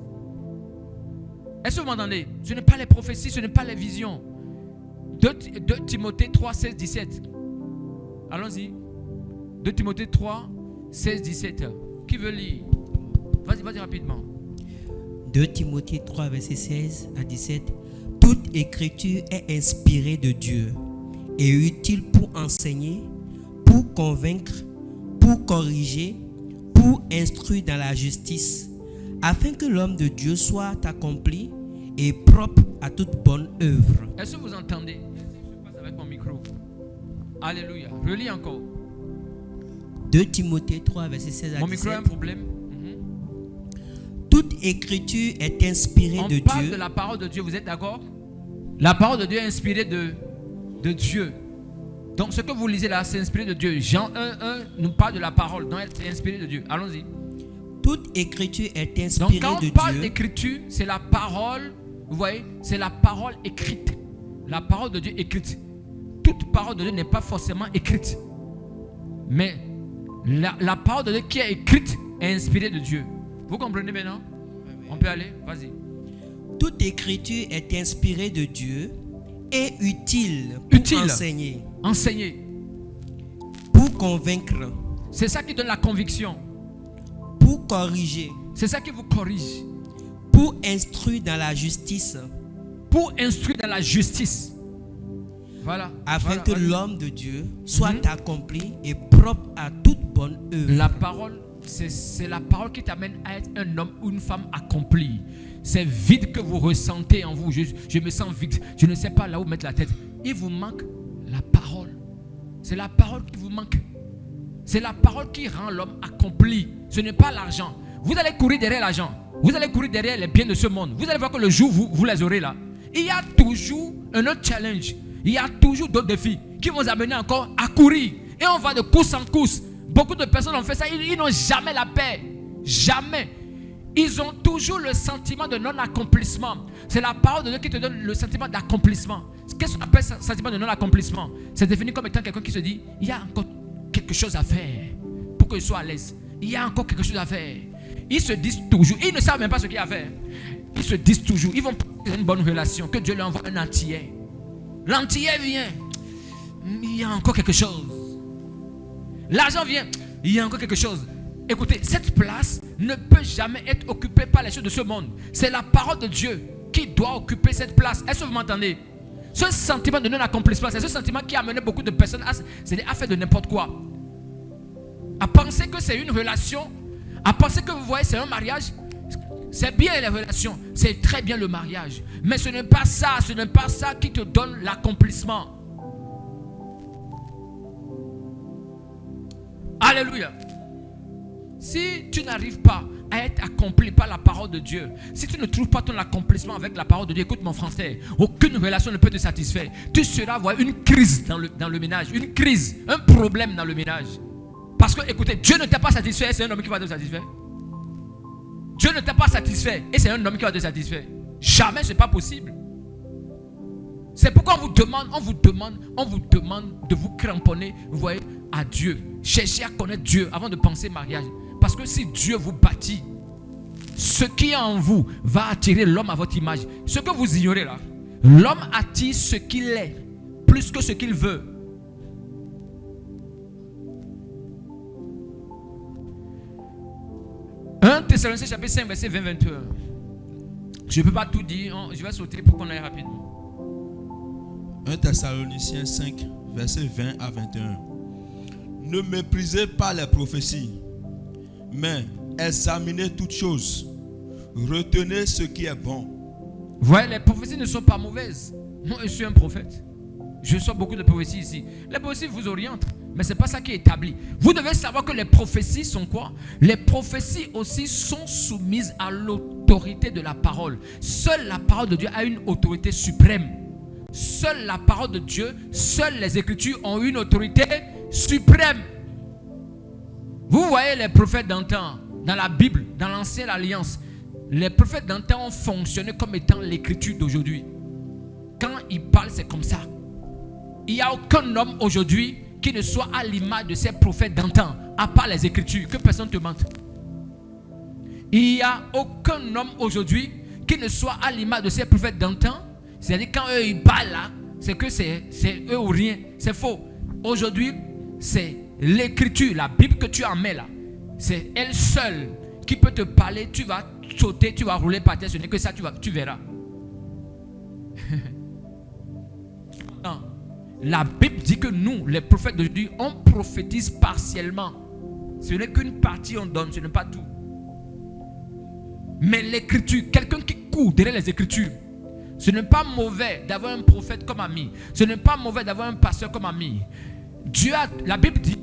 Est-ce que vous m'entendez? Ce n'est pas les prophéties, ce n'est pas les visions. 2 Timothée 3, 16, 17. Allons-y. 2 Timothée 3, 16, 17. Qui veut lire? Vas-y rapidement. 2 Timothée 3, verset 16 à 17. Toute écriture est inspirée de Dieu et utile pour enseigner, pour convaincre, pour corriger, pour instruire dans la justice, afin que l'homme de Dieu soit accompli et propre à toute bonne œuvre. Est-ce que vous entendez? Je passe avec mon micro. Alléluia. Relis encore. 2 Timothée 3, verset 16 à 17. Mon micro a un problème. Toute écriture est inspirée de Dieu. On parle de la parole de Dieu, vous êtes d'accord? La parole de Dieu est inspirée de Dieu. Donc ce que vous lisez là, c'est inspiré de Dieu. Jean 1:1 nous parle de la parole, donc c'est inspiré de Dieu. Allons-y. Toute écriture est inspirée de Dieu. Donc quand on parle d'écriture, c'est la parole, vous voyez, c'est la parole écrite. La parole de Dieu écrite. Toute parole de Dieu n'est pas forcément écrite. Mais la parole de Dieu qui est écrite est inspirée de Dieu. Vous comprenez maintenant? On peut aller? Vas-y. Toute écriture est inspirée de Dieu et utile pour enseigner, enseigner, pour convaincre. C'est ça qui donne la conviction. Pour corriger. C'est ça qui vous corrige. Pour instruire dans la justice. Pour instruire dans la justice. Voilà. Afin voilà, que voilà. l'homme de Dieu soit accompli et propre à toute bonne œuvre. La parole, c'est la parole qui t'amène à être un homme ou une femme accompli. C'est vide que vous ressentez en vous. Je me sens vide. Je ne sais pas là où mettre la tête. Il vous manque la parole. C'est la parole qui vous manque. C'est la parole qui rend l'homme accompli. Ce n'est pas l'argent. Vous allez courir derrière l'argent. Vous allez courir derrière les biens de ce monde. Vous allez voir que le jour où vous les aurez là, il y a toujours un autre challenge. Il y a toujours d'autres défis qui vont vous amener encore à courir. Et on va de course en course. Beaucoup de personnes ont fait ça. Ils n'ont jamais la paix. Jamais. Ils ont toujours le sentiment de non-accomplissement. C'est la parole de Dieu qui te donne le sentiment d'accomplissement. Qu'est-ce qu'on appelle ce sentiment de non-accomplissement? C'est défini comme étant quelqu'un qui se dit, il y a encore quelque chose à faire pour que je sois à l'aise. Il y a encore quelque chose à faire. Ils se disent toujours, ils ne savent même pas ce qu'il y a à faire. Ils se disent toujours, ils vont passer une bonne relation, que Dieu leur envoie un antillais. L'antillais vient, il y a encore quelque chose. L'argent vient, il y a encore quelque chose. Écoutez, cette place ne peut jamais être occupée par les choses de ce monde. C'est la parole de Dieu qui doit occuper cette place. Est-ce que vous m'entendez? Ce sentiment de non-accomplissement, c'est ce sentiment qui a amené beaucoup de personnes à faire de n'importe quoi. À penser que c'est une relation, à penser que vous voyez c'est un mariage. C'est bien les relations, c'est très bien le mariage. Mais ce n'est pas ça qui te donne l'accomplissement. Alléluia. Si tu n'arrives pas à être accompli par la parole de Dieu, si tu ne trouves pas ton accomplissement avec la parole de Dieu, écoute mon français, aucune relation ne peut te satisfaire. Tu seras voir une crise dans le ménage, une crise, un problème dans le ménage. Parce que écoutez, Dieu ne t'a pas satisfait, c'est un homme qui va te satisfaire. Dieu ne t'a pas satisfait et c'est un homme qui va te satisfaire. Jamais, ce n'est pas possible. C'est pourquoi on vous demande de vous cramponner, vous voyez, à Dieu. Cherchez à connaître Dieu avant de penser mariage. Parce que si Dieu vous bâtit, ce qui est en vous va attirer l'homme à votre image. Ce que vous ignorez là, l'homme attire ce qu'il est plus que ce qu'il veut. Thessaloniciens chapitre 5 verset 20-21. Je ne peux pas tout dire, je vais sauter pour qu'on aille rapidement. 1 Thessaloniciens 5 verset 20 à 21. Ne méprisez pas les prophéties, mais examinez toutes choses. Retenez ce qui est bon. Vous voyez, les prophéties ne sont pas mauvaises. Moi, je suis un prophète. Je sors beaucoup de prophéties ici. Les prophéties vous orientent, mais ce n'est pas ça qui est établi. Vous devez savoir que les prophéties sont quoi? Les prophéties aussi sont soumises à l'autorité de la parole. Seule la parole de Dieu a une autorité suprême. Seule la parole de Dieu, seules les Écritures ont une autorité suprême. Vous voyez les prophètes d'antan, dans la Bible, dans l'ancienne alliance, les prophètes d'antan ont fonctionné comme étant l'Écriture d'aujourd'hui. Quand ils parlent, c'est comme ça. Il n'y a aucun homme aujourd'hui qui ne soit à l'image de ces prophètes d'antan, à part les Écritures, que personne ne te mente. Il n'y a aucun homme aujourd'hui qui ne soit à l'image de ces prophètes d'antan. C'est-à-dire quand eux ils parlent là, c'est que c'est eux ou rien. C'est faux. Aujourd'hui, c'est l'Écriture, la Bible que tu en mets là. C'est elle seule qui peut te parler. Tu vas sauter, tu vas rouler par terre. Ce n'est que ça, tu verras. Non. La Bible dit que nous, les prophètes d'aujourd'hui, on prophétise partiellement. Ce n'est qu'une partie on donne, ce n'est pas tout. Mais l'Écriture, quelqu'un qui court derrière les Écritures, ce n'est pas mauvais d'avoir un prophète comme ami. Ce n'est pas mauvais d'avoir un pasteur comme ami. Dieu a, la Bible dit,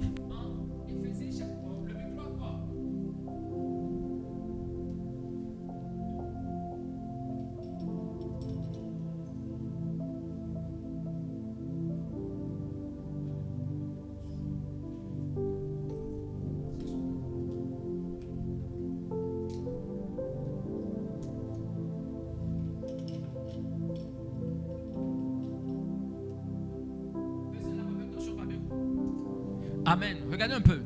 Amen. Regardez un peu.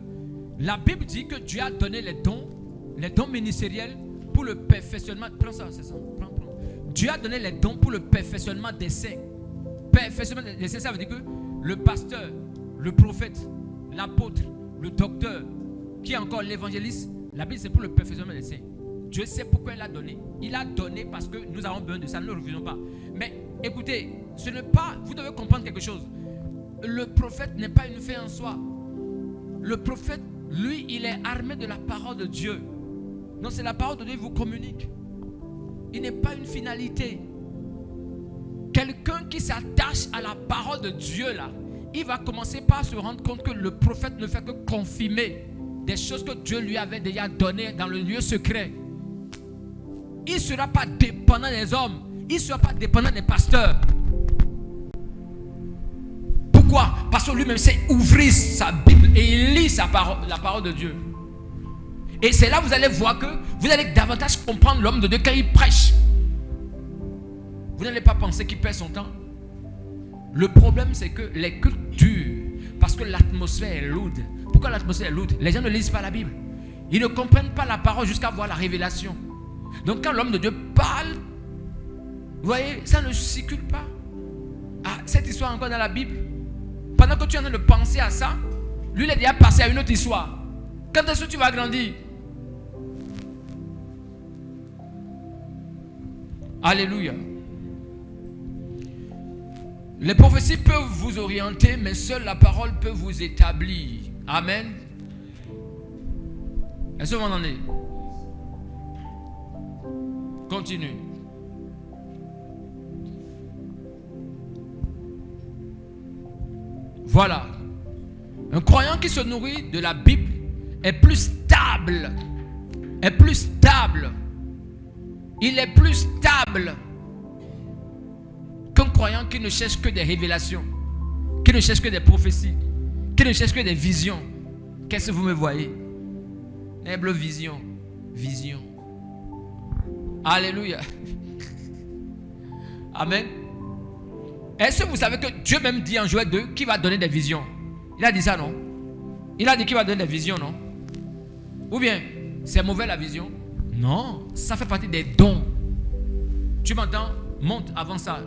La Bible dit que Dieu a donné les dons ministériels pour le perfectionnement. Prends ça, c'est ça. Prends. Dieu a donné les dons pour le perfectionnement des saints. Perfectionnement des saints, ça veut dire que le pasteur, le prophète, l'apôtre, le docteur, qui est encore l'évangéliste, la Bible c'est pour le perfectionnement des saints. Dieu sait pourquoi il a donné. Il a donné parce que nous avons besoin de ça, ne le refusons pas. Mais écoutez, ce n'est pas, vous devez comprendre quelque chose. Le prophète n'est pas une fin en soi. Le prophète, lui, il est armé de la parole de Dieu. Donc c'est la parole de Dieu qui vous communique. Il n'est pas une finalité. Quelqu'un qui s'attache à la parole de Dieu là, il va commencer par se rendre compte que le prophète ne fait que confirmer des choses que Dieu lui avait déjà données dans le lieu secret. Il ne sera pas dépendant des hommes. Il ne sera pas dépendant des pasteurs. Pourquoi? Parce que lui-même sait ouvrir sa Bible et il lit la parole de Dieu. Et c'est là que vous allez voir que vous allez davantage comprendre l'homme de Dieu quand il prêche. Vous n'allez pas penser qu'il perd son temps. Le problème c'est que les cultes durent parce que l'atmosphère est lourde. Pourquoi l'atmosphère est lourde? Les gens ne lisent pas la Bible. Ils ne comprennent pas la parole jusqu'à voir la révélation. Donc quand l'homme de Dieu parle, vous voyez, ça ne circule pas. Ah, cette histoire encore dans la Bible. Pendant que tu es en train de penser à ça, lui il est déjà passé à une autre histoire. Quand est-ce que tu vas grandir? Alléluia. Les prophéties peuvent vous orienter, mais seule la parole peut vous établir. Amen. Est-ce que vous m'entendez? Continue. Voilà. Un croyant qui se nourrit de la Bible est plus stable. Est plus stable. Il est plus stable qu'un croyant qui ne cherche que des révélations, qui ne cherche que des prophéties, qui ne cherche que des visions. Qu'est-ce que vous me voyez? Humble vision. Vision. Alléluia. Amen. Est-ce que vous savez que Dieu même dit en Joël 2 qu'il va donner des visions? Il a dit ça, non? Il a dit qu'il va donner des visions, non? Ou bien, c'est mauvais la vision? Non, ça fait partie des dons. Tu m'entends? Monte avant ça.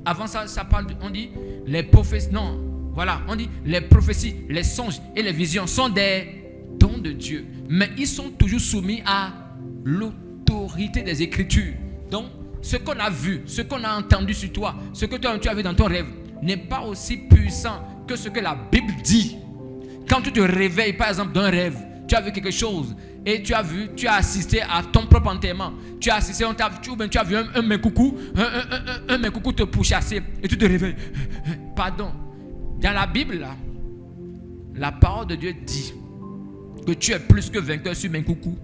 Avant ça, ça parle, on dit les prophéties. Non, voilà, on dit les prophéties, les songes et les visions sont des dons de Dieu. Mais ils sont toujours soumis à l'autorité des Écritures. Donc, ce qu'on a vu, ce qu'on a entendu sur toi, ce que tu as vu dans ton rêve, n'est pas aussi puissant que ce que la Bible dit. Quand tu te réveilles, par exemple, d'un rêve, tu as vu quelque chose et tu as assisté à ton propre enterrement. Tu as assisté, tu as vu un mekoukou, un mekoukou te pourchasser et tu te réveilles. Pardon. Dans la Bible, là, la parole de Dieu dit que tu es plus que vainqueur sur mekoukou.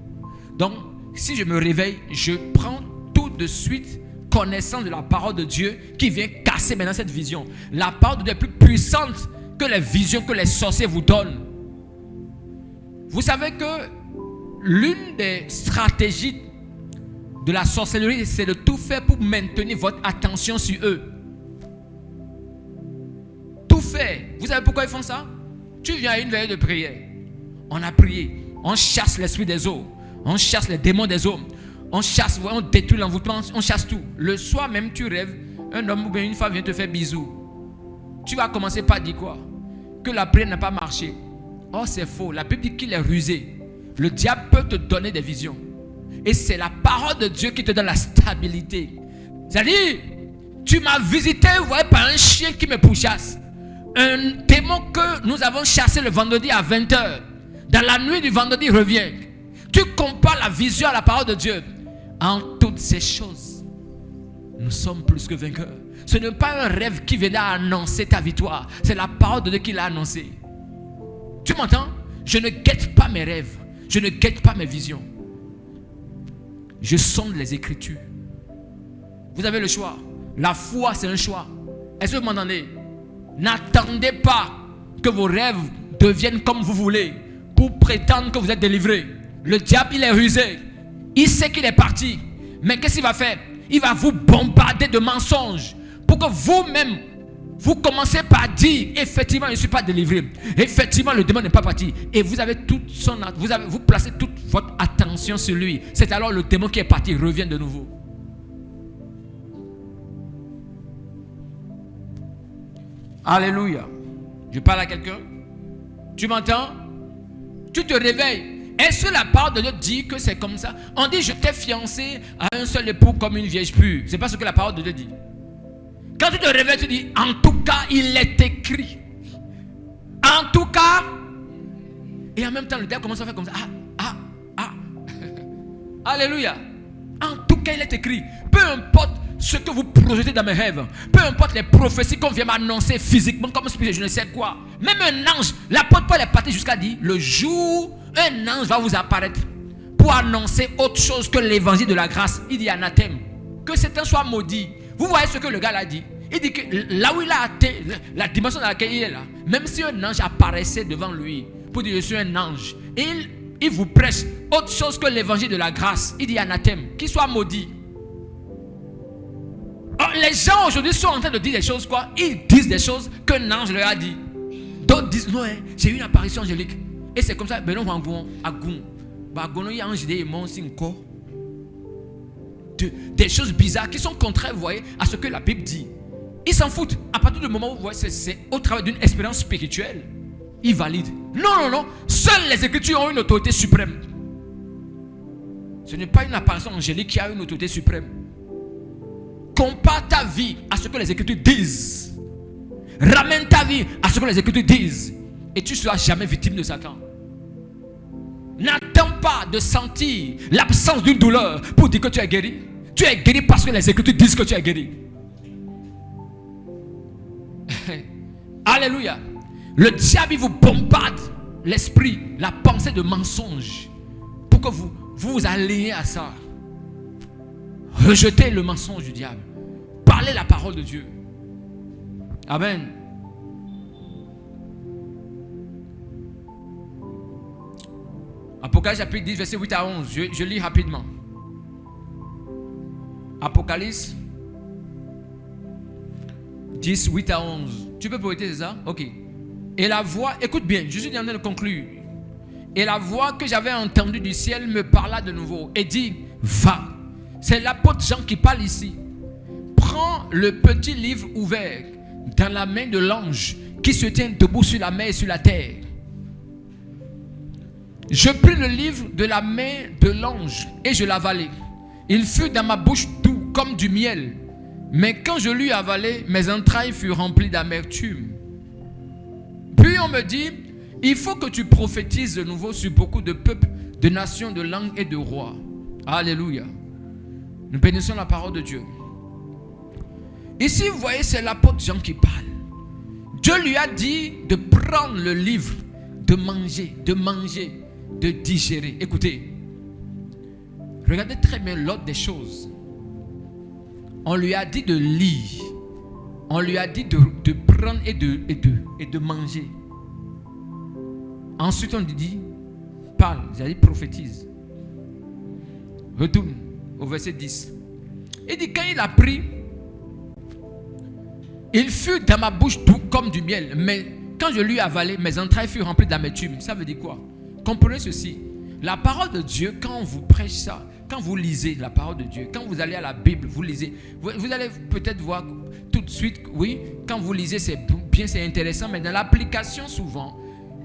Donc, si je me réveille, je prends tout de suite connaissance de la parole de Dieu qui vient casser maintenant cette vision. La parole de Dieu est plus puissante que les visions que les sorciers vous donnent. Vous savez que l'une des stratégies de la sorcellerie, c'est de tout faire pour maintenir votre attention sur eux. Tout faire. Vous savez pourquoi ils font ça? Tu viens à une veille de prière. On a prié. On chasse l'esprit des eaux. On chasse les démons des eaux. On chasse, on détruit l'envoûtement. On chasse tout. Le soir même, tu rêves. Un homme ou bien une femme vient te faire bisous. Tu vas commencer par dire quoi? Que la prière n'a pas marché. Oh, c'est faux. La Bible dit qu'il est rusé. Le diable peut te donner des visions. Et c'est la parole de Dieu qui te donne la stabilité. C'est-à-dire, tu m'as visité, vous voyez, par un chien qui me pourchasse. Un démon que nous avons chassé le vendredi à 20h. Dans la nuit du vendredi, il revient. Tu compares la vision à la parole de Dieu. En toutes ces choses, nous sommes plus que vainqueurs. Ce n'est pas un rêve qui vient annoncer ta victoire. C'est la parole de Dieu qui l'a annoncé. Tu m'entends? Je ne guette pas mes rêves. Je ne guette pas mes visions. Je sonde les Écritures. Vous avez le choix. La foi, c'est un choix. Est-ce que vous m'entendez? N'attendez pas que vos rêves deviennent comme vous voulez pour prétendre que vous êtes délivré. Le diable, il est rusé. Il sait qu'il est parti. Mais qu'est-ce qu'il va faire? Il va vous bombarder de mensonges pour que vous-même, vous commencez par dire, effectivement, je ne suis pas délivré. Effectivement, le démon n'est pas parti. Et vous avez vous placez toute votre attention sur lui. C'est alors le démon qui est parti revient de nouveau. Alléluia. Je parle à quelqu'un? Tu m'entends? Tu te réveilles. Est-ce que la parole de Dieu dit que c'est comme ça? On dit, je t'ai fiancé à un seul époux comme une vierge pure. C'est pas ce que la parole de Dieu dit. Quand tu te réveilles, tu dis, en tout cas, il est écrit. En tout cas. Et en même temps, le diable commence à faire comme ça. Alléluia. En tout cas, il est écrit. Peu importe ce que vous projetez dans mes rêves, peu importe les prophéties qu'on vient m'annoncer physiquement, comme je ne sais quoi. Même un ange, l'apôtre Paul est parti jusqu'à dire, le jour, un ange va vous apparaître pour annoncer autre chose que l'évangile de la grâce. Il dit anathème. Que Satan soit maudit. Vous voyez ce que le gars a dit. Il dit que là où il a atteint, la dimension dans laquelle il est là, même si un ange apparaissait devant lui pour dire je suis un ange, il vous prêche autre chose que l'évangile de la grâce. Il dit anathème, qu'il soit maudit. Or, les gens aujourd'hui sont en train de dire des choses quoi? Ils disent des choses qu'un ange leur a dit. D'autres disent non, j'ai eu une apparition angélique. Et c'est comme ça, ben non, des choses bizarres qui sont contraires, vous voyez, à ce que la Bible dit. Ils s'en foutent. À partir du moment où vous voyez, c'est au travers d'une expérience spirituelle, ils valident. Non. Seules les Écritures ont une autorité suprême. Ce n'est pas une apparition angélique qui a une autorité suprême. Compare ta vie à ce que les Écritures disent. Ramène ta vie à ce que les Écritures disent. Et tu ne seras jamais victime de Satan. N'attends pas de sentir l'absence d'une douleur pour dire que tu es guéri. Tu es guéri parce que les Écritures disent que tu es guéri. Alléluia. Le diable vous bombarde l'esprit, la pensée de mensonge pour que vous vous alliez à ça. Rejetez le mensonge du diable. Parlez la parole de Dieu. Amen. Apocalypse chapitre 10, verset 8 à 11. Je lis rapidement. Apocalypse 10, 8 à 11. Tu peux poéter, c'est ça? Ok. Et la voix, écoute bien, je suis en train de conclure. Et la voix que j'avais entendue du ciel me parla de nouveau et dit, va. C'est l'apôtre Jean qui parle ici. Prends le petit livre ouvert dans la main de l'ange qui se tient debout sur la mer et sur la terre. Je pris le livre de la main de l'ange et je l'avalai. Il fut dans ma bouche doux comme du miel. Mais quand je l'eus avalé, mes entrailles furent remplies d'amertume. Puis on me dit, il faut que tu prophétises de nouveau sur beaucoup de peuples, de nations, de langues et de rois. Alléluia. Nous bénissons la parole de Dieu. Ici, vous voyez, c'est l'apôtre Jean qui parle. Dieu lui a dit de prendre le livre, de manger, de digérer. Écoutez, regardez très bien l'ordre des choses. On lui a dit de lire. On lui a dit de prendre et de manger. Ensuite, on lui dit, parle, c'est-à-dire prophétise. Retourne au verset 10. Il dit, quand il a pris, il fut dans ma bouche doux comme du miel. Mais quand je lui avalai, mes entrailles furent remplies d'amertume. Ça veut dire quoi? Comprenez ceci. La parole de Dieu, quand on vous prêche ça, quand vous lisez la parole de Dieu, quand vous allez à la Bible, vous lisez, vous allez peut-être voir tout de suite, oui, quand vous lisez, c'est bien, c'est intéressant, mais dans l'application, souvent,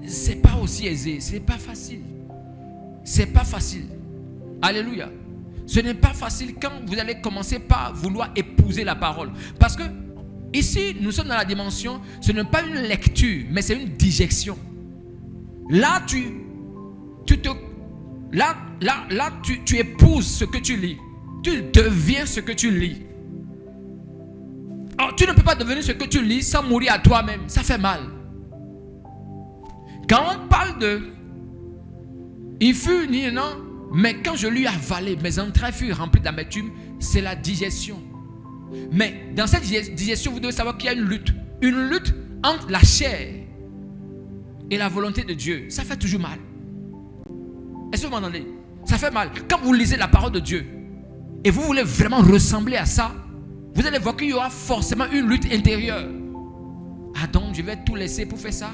c'est pas aussi aisé, c'est pas facile. C'est pas facile. Alléluia. Ce n'est pas facile quand vous allez commencer par vouloir épouser la parole. Parce que ici, nous sommes dans la dimension, ce n'est pas une lecture, mais c'est une digestion. Là, tu épouses ce que tu lis. Tu deviens ce que tu lis. Alors, tu ne peux pas devenir ce que tu lis sans mourir à toi-même. Ça fait mal. Quand on parle de il fut ni non, mais quand je lui avalai, mes entrailles furent remplies d'amertume, c'est la digestion. Mais dans cette digestion, vous devez savoir qu'il y a une lutte. Une lutte entre la chair et la volonté de Dieu. Ça fait toujours mal. Est-ce que vous m'entendez? Ça fait mal. Quand vous lisez la parole de Dieu et vous voulez vraiment ressembler à ça, vous allez voir qu'il y aura forcément une lutte intérieure. Ah donc je vais tout laisser pour faire ça?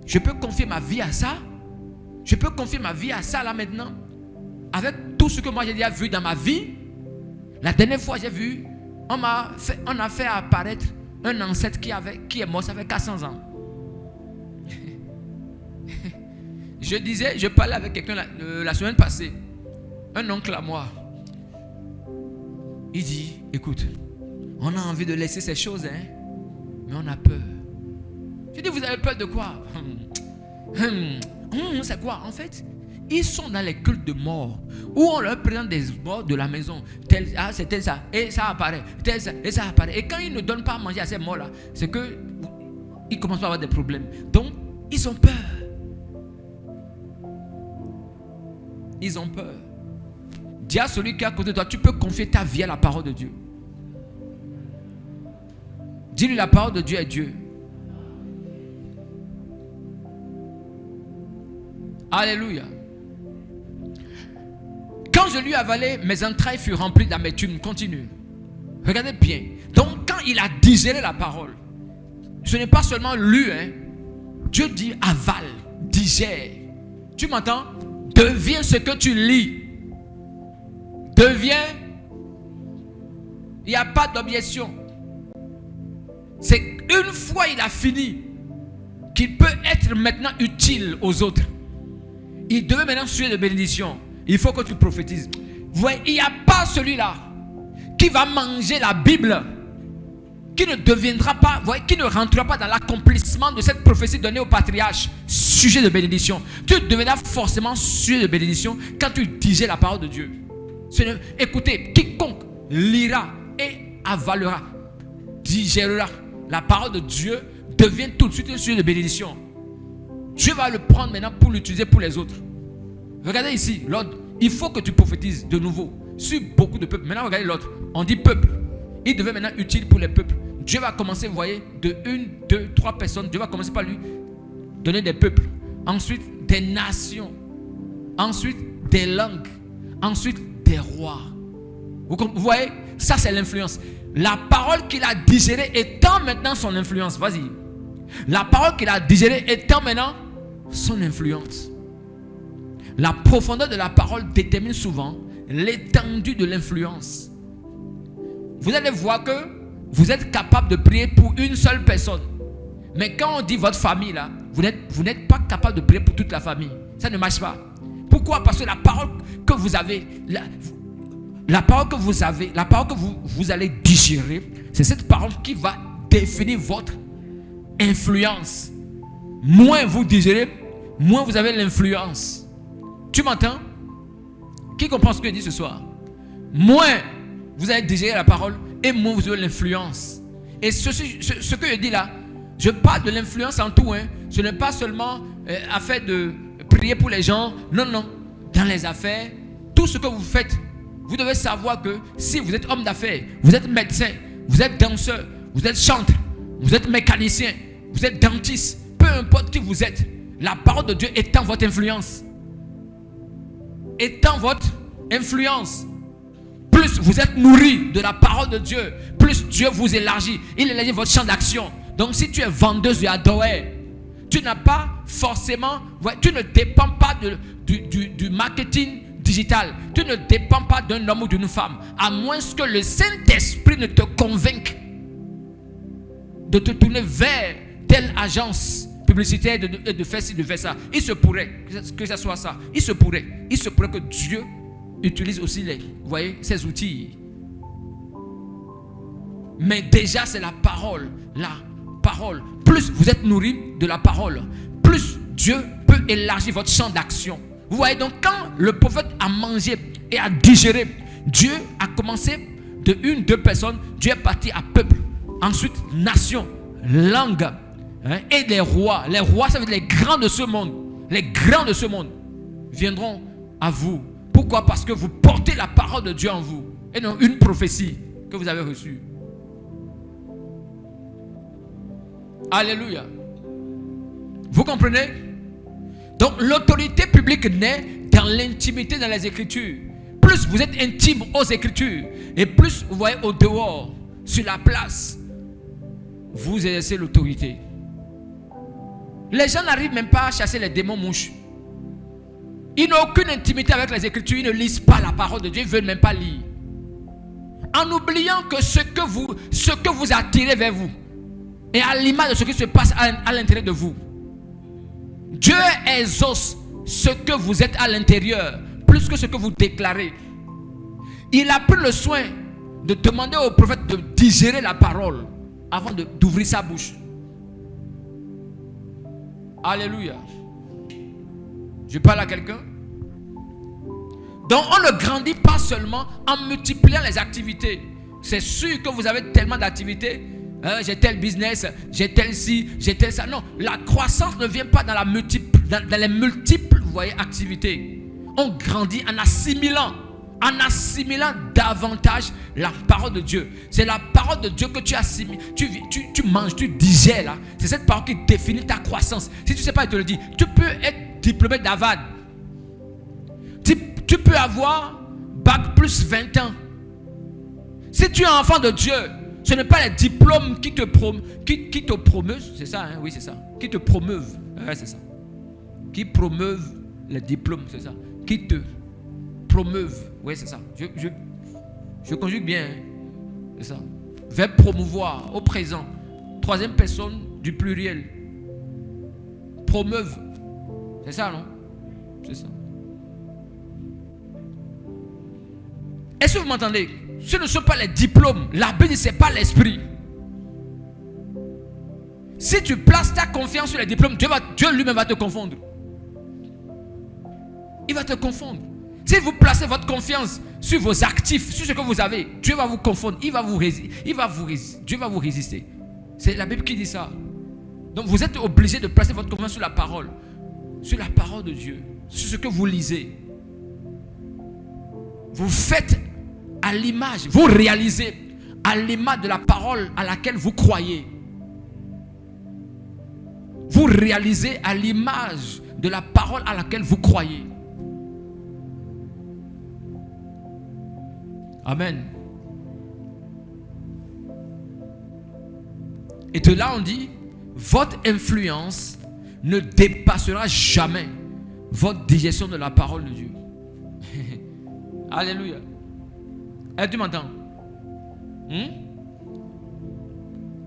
Je peux confier ma vie à ça? Je peux confier ma vie à ça là maintenant? Avec tout ce que moi j'ai déjà vu dans ma vie. La dernière fois j'ai vu, on a fait apparaître un ancêtre qui est mort, ça fait 400 ans. Je parlais avec quelqu'un la semaine passée, un oncle à moi. Il dit, écoute, on a envie de laisser ces choses, hein, mais on a peur. Je dis, vous avez peur de quoi? C'est quoi? En fait, ils sont dans les cultes de mort, où on leur présente des morts de la maison. C'est tel ça, et ça apparaît, tel ça, et ça apparaît. Et quand ils ne donnent pas à manger à ces morts-là, c'est qu'ils commencent à avoir des problèmes. Donc, ils ont peur. Ils ont peur. Dis à celui qui est à côté de toi, tu peux confier ta vie à la parole de Dieu. Dis-lui, la parole de Dieu est Dieu. Alléluia. Quand je lui avalais, mes entrailles furent remplies d'amertume. Continue. Regardez bien. Donc, quand il a digéré la parole, ce n'est pas seulement lu, hein. Dieu dit avale, digère. Tu m'entends? Deviens ce que tu lis. Deviens. Il n'y a pas d'objection. C'est une fois il a fini qu'il peut être maintenant utile aux autres. Il devait maintenant suivre de bénédiction. Il faut que tu prophétises. Vous voyez, il n'y a pas celui-là qui va manger la Bible, qui ne deviendra pas, vous voyez, qui ne rentrera pas dans l'accomplissement de cette prophétie donnée au patriarche, sujet de bénédiction. Tu deviendras forcément sujet de bénédiction quand tu digères la parole de Dieu. Écoutez, quiconque lira et avalera, digérera la parole de Dieu, devient tout de suite un sujet de bénédiction. Dieu va le prendre maintenant pour l'utiliser pour les autres. Regardez ici, l'autre, il faut que tu prophétises de nouveau sur beaucoup de peuples. Maintenant, regardez l'autre, on dit peuple. Il devient maintenant utile pour les peuples. Dieu va commencer, vous voyez, de 1, 2, 3 personnes. Dieu va commencer par lui donner des peuples. Ensuite, des nations. Ensuite, des langues. Ensuite, des rois. Vous voyez, ça c'est l'influence. La parole qu'il a digérée étant maintenant son influence. Vas-y. La parole qu'il a digérée étant maintenant son influence. La profondeur de la parole détermine souvent l'étendue de l'influence. Vous allez voir que vous êtes capable de prier pour une seule personne. Mais quand on dit votre famille là, vous n'êtes pas capable de prier pour toute la famille. Ça ne marche pas. Pourquoi? Parce que la parole que vous avez, la parole que vous avez, la parole que vous allez digérer, c'est cette parole qui va définir votre influence. Moins vous digérez, moins vous avez l'influence. Tu m'entends? Qui comprend ce que je dis ce soir? Moins vous allez digérer la parole et moins vous avez l'influence. Et ce que je dis là, je parle de l'influence en tout. Hein. Ce n'est pas seulement affaire de prier pour les gens. Non, non. Dans les affaires, tout ce que vous faites, vous devez savoir que si vous êtes homme d'affaires, vous êtes médecin, vous êtes danseur, vous êtes chanteur, vous êtes mécanicien, vous êtes dentiste, peu importe qui vous êtes, la parole de Dieu étend votre influence. Étend votre influence. Plus vous êtes nourri de la parole de Dieu, plus Dieu vous élargit. Il élargit votre champ d'action. Donc si tu es vendeuse de hardware, tu n'as pas forcément, tu ne dépends pas du marketing digital. Tu ne dépends pas d'un homme ou d'une femme, à moins que le Saint-Esprit ne te convainque de te tourner vers telle agence publicitaire de faire ci, de faire ça. Il se pourrait que ça soit ça. Il se pourrait que Dieu utilise aussi ces outils. Mais déjà c'est la parole. La parole. Plus vous êtes nourri de la parole, plus Dieu peut élargir votre champ d'action. Vous voyez, donc quand le prophète a mangé et a digéré, Dieu a commencé de 1, 2 personnes. Dieu est parti à peuple. Ensuite, nation, langue, hein, et les rois. Les rois, ça veut dire les grands de ce monde. Les grands de ce monde viendront à vous. Pourquoi? Parce que vous portez la parole de Dieu en vous. Et non une prophétie que vous avez reçue. Alléluia. Vous comprenez? Donc l'autorité publique naît dans l'intimité dans les Écritures. Plus vous êtes intime aux Écritures, et plus vous voyez au dehors, sur la place, vous exercez l'autorité. Les gens n'arrivent même pas à chasser les démons mouches. Ils n'ont aucune intimité avec les Écritures. Ils ne lisent pas la parole de Dieu. Ils ne veulent même pas lire. En oubliant que ce que vous attirez vers vous est à l'image de ce qui se passe à l'intérieur de vous. Dieu exauce ce que vous êtes à l'intérieur, plus que ce que vous déclarez. Il a pris le soin de demander au prophète de digérer la parole avant d'ouvrir sa bouche. Alléluia. Je parle à quelqu'un. Donc on ne grandit pas seulement en multipliant les activités. C'est sûr que vous avez tellement d'activités. J'ai tel business, j'ai tel ci, j'ai tel ça. Non, la croissance ne vient pas dans les multiples, vous voyez, activités. On grandit en assimilant davantage la parole de Dieu. C'est la parole de Dieu que tu assimiles, tu manges, tu digères là. C'est cette parole qui définit ta croissance. Si tu ne sais pas, il te le dit. Tu peux être diplômé d'Harvard. Tu peux avoir bac plus 20 ans. Si tu es enfant de Dieu, ce n'est pas les diplômes qui te promeuvent, c'est ça, hein? Oui, c'est ça. Qui te promeuvent, ouais, c'est ça. Qui promeuvent les diplômes, c'est ça. Qui te promeuvent, oui, c'est ça. Je conjugue bien, hein? C'est ça. Verbe promouvoir au présent, troisième personne du pluriel. Promeuvent, c'est ça, non? C'est ça. Est-ce que vous m'entendez? Ce ne sont pas les diplômes. La Bible dit ce n'est pas l'esprit. Si tu places ta confiance sur les diplômes, Dieu lui-même va te confondre. Il va te confondre. Si vous placez votre confiance sur vos actifs, sur ce que vous avez, Dieu va vous confondre. Dieu va vous résister. C'est la Bible qui dit ça. Donc vous êtes obligé de placer votre confiance sur la parole de Dieu, sur ce que vous lisez. Vous faites à l'image, vous réalisez à l'image de la parole à laquelle vous croyez. Vous réalisez à l'image de la parole à laquelle vous croyez. Amen. Et de là on dit, votre influence ne dépassera jamais votre digestion de la parole de Dieu. Alléluia. Tu m'entends?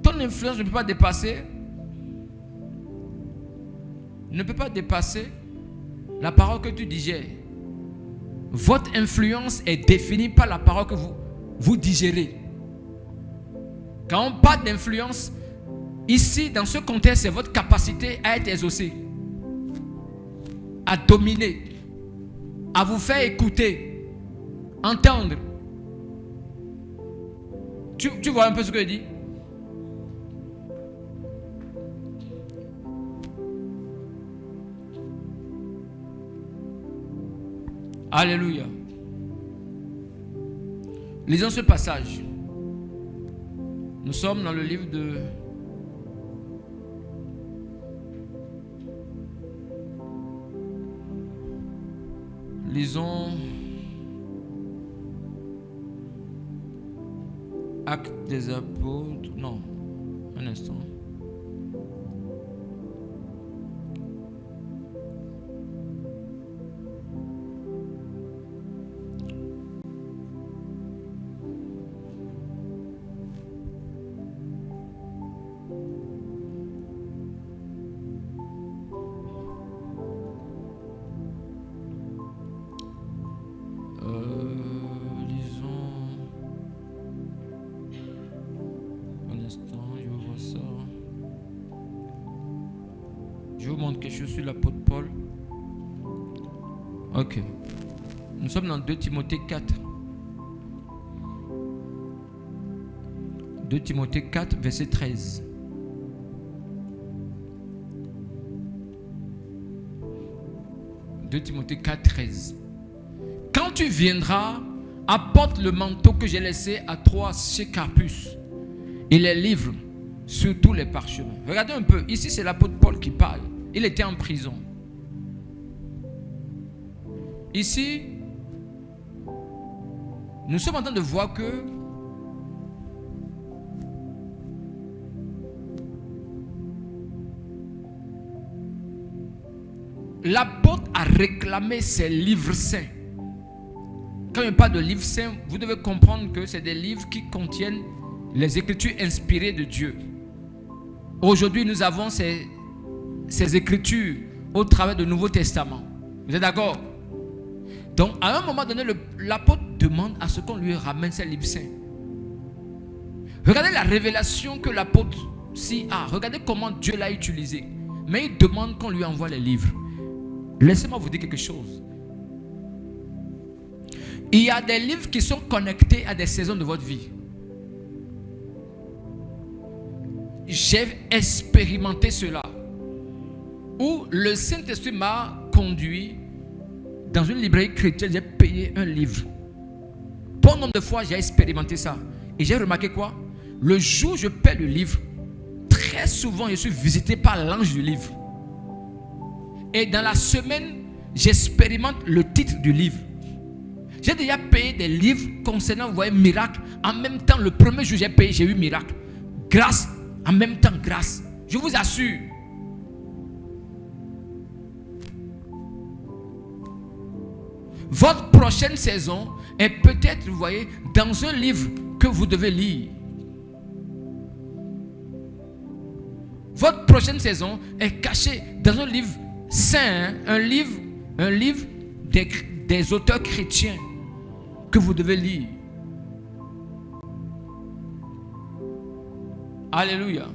Ton influence ne peut pas dépasser la parole que tu digères. Votre influence est définie par la parole que vous digérez. Quand on parle d'influence, ici, dans ce contexte, c'est votre capacité à être exaucé, à dominer, à vous faire écouter, entendre. Tu vois un peu ce que je dis? Alléluia. Lisons ce passage. Nous sommes dans le livre de lisons Actes des apôtres. Non, un instant. Sur l'apôtre Paul. Ok. Nous sommes dans 2 Timothée 4. 2 Timothée 4, verset 13. Timothée 4, 13. Quand tu viendras, apporte le manteau que j'ai laissé à toi chez Carpus et les livres, surtout les parchemins. Regardez un peu. Ici, c'est l'apôtre Paul qui parle. Il était en prison. Ici, nous sommes en train de voir que l'apôtre a réclamé ses livres saints. Quand il parle de livres saints, vous devez comprendre que c'est des livres qui contiennent les écritures inspirées de Dieu. Aujourd'hui, nous avons ces écritures au travers du Nouveau Testament. Vous êtes d'accord? Donc, à un moment donné, l'apôtre demande à ce qu'on lui ramène ses livres saints. Regardez la révélation que l'apôtre si a. Regardez comment Dieu l'a utilisé. Mais il demande qu'on lui envoie les livres. Laissez-moi vous dire quelque chose. Il y a des livres qui sont connectés à des saisons de votre vie. J'ai expérimenté cela. Où le Saint-Esprit m'a conduit dans une librairie chrétienne, j'ai payé un livre. Bon nombre de fois, j'ai expérimenté ça. Et j'ai remarqué quoi? Le jour où je paie le livre, très souvent, je suis visité par l'ange du livre. Et dans la semaine, j'expérimente le titre du livre. J'ai déjà payé des livres concernant, vous voyez, miracle. En même temps, le premier jour, j'ai payé, j'ai eu miracle. Grâce, en même temps, grâce. Je vous assure. Votre prochaine saison est peut-être, vous voyez, dans un livre que vous devez lire. Votre prochaine saison est cachée dans un livre saint, un livre des auteurs chrétiens que vous devez lire. Alléluia.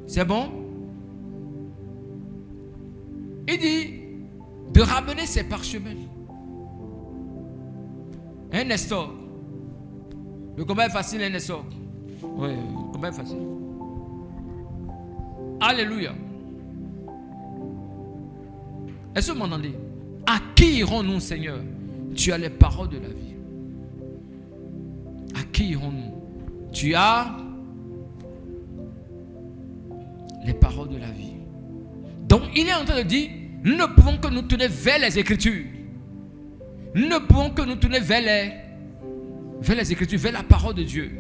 C'est bon? Il dit de ramener ses parchemins. Hein, Nestor? Le combat est facile, hein, Nestor? Oui, le combat est facile. Alléluia. Est-ce que vous m'entendez? À qui irons-nous, Seigneur? Tu as les paroles de la vie. À qui irons-nous? Tu as les paroles de la vie. Donc, il est en train de dire, nous ne pouvons que nous tourner vers les Écritures. Nous ne pouvons que nous tourner vers les Écritures, vers la parole de Dieu.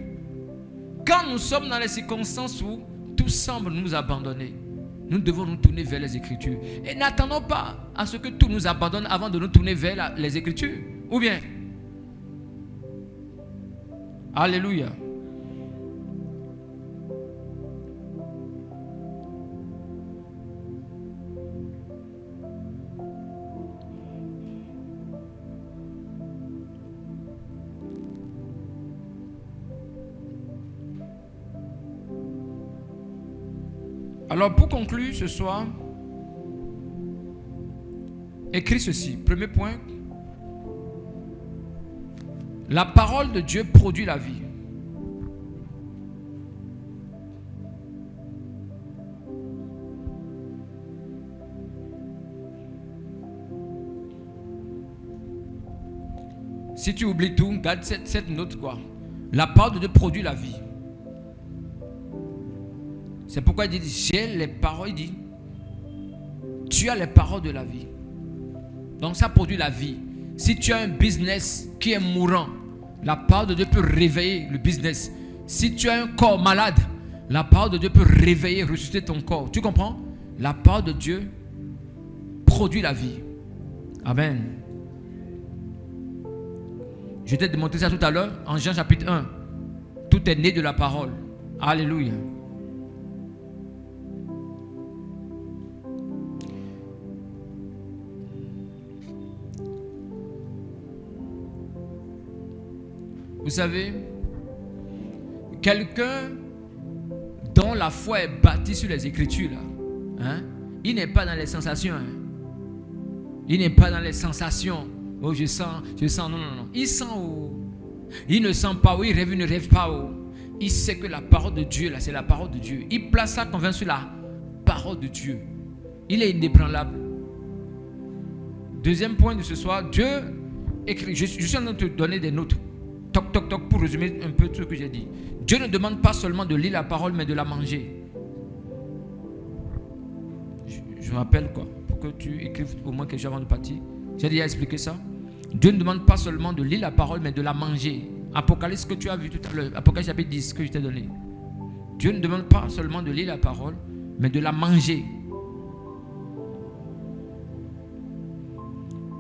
Quand nous sommes dans les circonstances où tout semble nous abandonner, nous devons nous tourner vers les Écritures. Et n'attendons pas à ce que tout nous abandonne avant de nous tourner vers les Écritures. Ou bien? Alléluia. Alors pour conclure ce soir, écris ceci. Premier point. La parole de Dieu produit la vie. Si tu oublies tout, garde cette note quoi. La parole de Dieu produit la vie. C'est pourquoi il dit, j'ai les paroles, il dit, tu as les paroles de la vie. Donc ça produit la vie. Si tu as un business qui est mourant, la parole de Dieu peut réveiller le business. Si tu as un corps malade, la parole de Dieu peut réveiller, ressusciter ton corps. Tu comprends? La parole de Dieu produit la vie. Amen. Je t'ai démontré ça tout à l'heure en Jean chapitre 1. Tout est né de la parole. Alléluia. Vous savez, quelqu'un dont la foi est bâtie sur les Écritures, là, hein, il n'est pas dans les sensations. Hein. Il n'est pas dans les sensations. Oh, je sens, non. Il sent où? Il ne sent pas où, il ne rêve pas où. Il sait que la parole de Dieu, là, c'est la parole de Dieu. Il place sa confiance sur la parole de Dieu. Il est inébranlable. Deuxième point de ce soir, Dieu écrit. Je suis en train de te donner des notes. Toc, toc, toc, pour résumer un peu tout ce que j'ai dit. Dieu ne demande pas seulement de lire la parole, mais de la manger. Je rappelle quoi, pour que tu écrives au moins quelque chose avant de partir. J'ai déjà expliqué ça. Dieu ne demande pas seulement de lire la parole, mais de la manger. Apocalypse que tu as vu tout à l'heure, Apocalypse chapitre 10 que je t'ai donné. Dieu ne demande pas seulement de lire la parole, mais de la manger.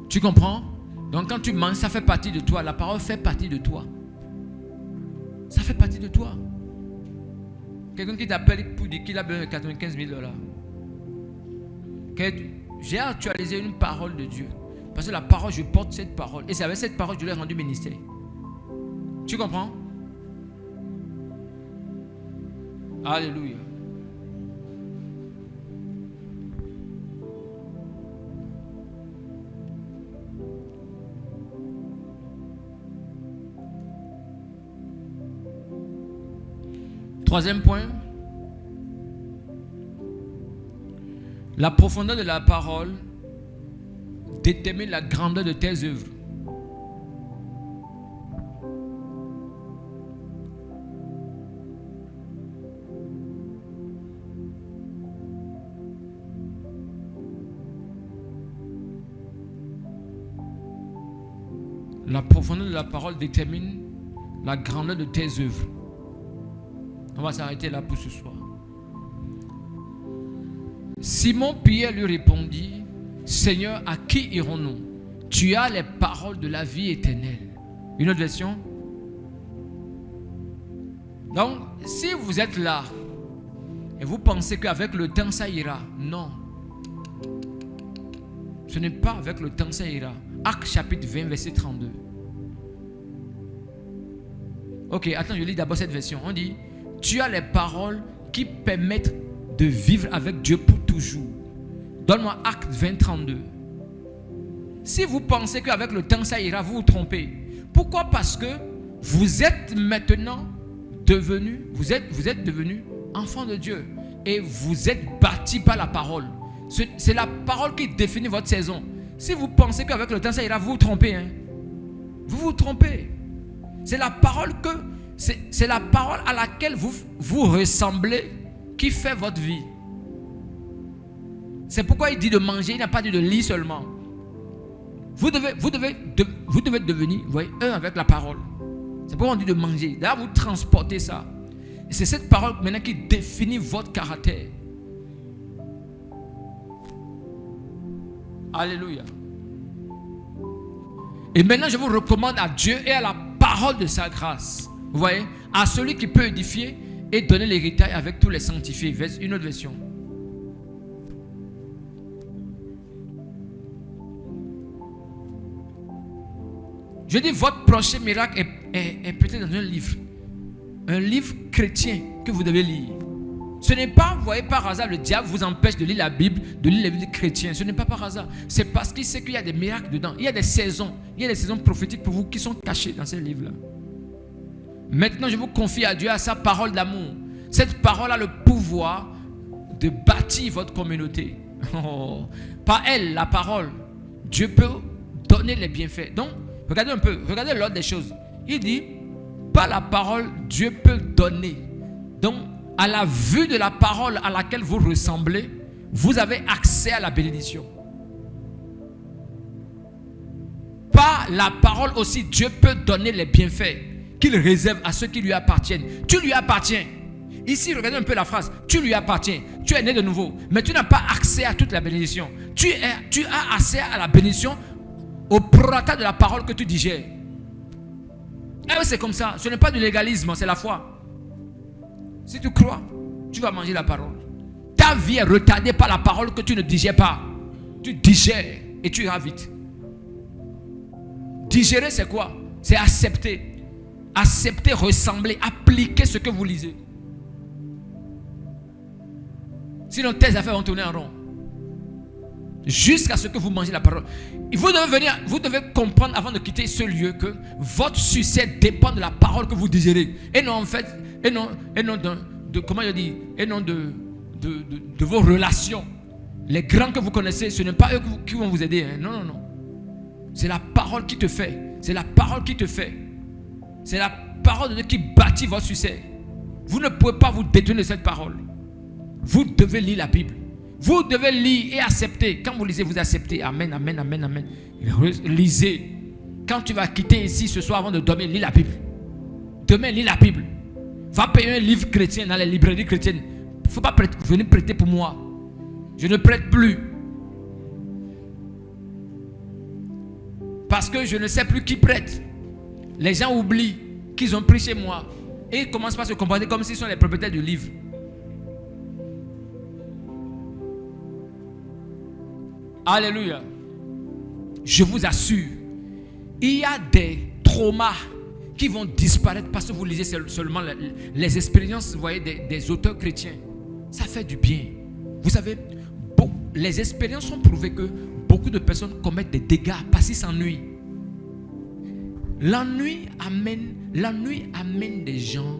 Tu comprends? Donc quand tu manges, ça fait partie de toi. La parole fait partie de toi. Ça fait partie de toi. Quelqu'un qui t'appelle pour dire qu'il a besoin de 95 000 $. j'ai actualisé une parole de Dieu. Parce que la parole, je porte cette parole. Et c'est avec cette parole que je l'ai rendu ministère. Tu comprends? Alléluia. Troisième point. La profondeur de la parole détermine la grandeur de tes œuvres. La profondeur de la parole détermine la grandeur de tes œuvres. On va s'arrêter là pour ce soir. Simon Pierre lui répondit, Seigneur, à qui irons-nous? Tu as les paroles de la vie éternelle. Une autre version. Donc, si vous êtes là et vous pensez qu'avec le temps ça ira, non. Ce n'est pas avec le temps ça ira. Actes chapitre 20, verset 32. Ok, attends, je lis d'abord cette version. On dit, tu as les paroles qui permettent de vivre avec Dieu pour toujours. Donne-moi Actes 20, 32. Si vous pensez qu'avec le temps ça ira, vous vous trompez. Pourquoi? Parce que vous êtes maintenant devenu, vous êtes devenu enfant de Dieu. Et vous êtes bâti par la parole. C'est la parole qui définit votre saison. Si vous pensez qu'avec le temps ça ira, vous vous trompez. Hein? Vous vous trompez. C'est la parole c'est la parole à laquelle vous ressemblez qui fait votre vie. C'est pourquoi il dit de manger, il n'a pas dit de lire seulement. Vous devez devenir, vous voyez, un avec la parole. C'est pourquoi on dit de manger. Là, vous transportez ça. Et c'est cette parole maintenant qui définit votre caractère. Alléluia. Et maintenant, je vous recommande à Dieu et à la parole de sa grâce. Vous voyez, à celui qui peut édifier et donner l'héritage avec tous les sanctifiés. Une autre version. Je dis, votre prochain miracle est peut-être dans un livre. Un livre chrétien que vous devez lire. Ce n'est pas, vous voyez, par hasard, le diable vous empêche de lire la Bible, de lire les livres chrétiens. Ce n'est pas par hasard. C'est parce qu'il sait qu'il y a des miracles dedans. Il y a des saisons. Il y a des saisons prophétiques pour vous qui sont cachées dans ces livres-là. Maintenant, je vous confie à Dieu, à sa parole d'amour. Cette parole a le pouvoir de bâtir votre communauté. Oh, par elle, la parole, Dieu peut donner les bienfaits. Donc, regardez un peu, regardez l'ordre des choses. Il dit, par la parole, Dieu peut donner. Donc, à la vue de la parole à laquelle vous ressemblez, vous avez accès à la bénédiction. Par la parole aussi, Dieu peut donner les bienfaits qu'il réserve à ceux qui lui appartiennent. Tu lui appartiens. Ici, regardez un peu la phrase. Tu lui appartiens. Tu es né de nouveau. Mais tu n'as pas accès à toute la bénédiction. Tu as accès à la bénédiction au prorata de la parole que tu digères. Et oui, c'est comme ça. Ce n'est pas du légalisme, c'est la foi. Si tu crois, tu vas manger la parole. Ta vie est retardée par la parole que tu ne digères pas. Tu digères et tu iras vite. Digérer, c'est quoi? C'est accepter. Accepter, ressembler, appliquer ce que vous lisez. Sinon, tes affaires vont tourner en rond. Jusqu'à ce que vous mangez la parole. Vous devez comprendre avant de quitter ce lieu que votre succès dépend de la parole que vous digérez. Et non, en fait, et non comment je dis, et non de vos relations. Les grands que vous connaissez, ce n'est pas eux qui vont vous aider. Hein. Non. C'est la parole qui te fait. C'est la parole qui te fait. C'est la parole de Dieu qui bâtit votre succès. Vous ne pouvez pas vous détourner de cette parole. Vous devez lire la Bible. Vous devez lire et accepter. Quand vous lisez, vous acceptez. Amen, amen, amen, amen. Lisez. Quand tu vas quitter ici ce soir avant de dormir, lis la Bible. Demain, lis la Bible. Va payer un livre chrétien dans les librairies chrétiennes. Il ne faut pas venir prêter pour moi. Je ne prête plus. Parce que je ne sais plus qui prête. Les gens oublient qu'ils ont pris chez moi. Et ils commencent par se comporter comme s'ils sont les propriétaires du livre. Alléluia. Je vous assure, il y a des traumas qui vont disparaître parce que vous lisez seulement les expériences, vous voyez, des auteurs chrétiens. Ça fait du bien. Vous savez, les expériences ont prouvé que beaucoup de personnes commettent des dégâts parce qu'ils s'ennuient. L'ennui amène des gens,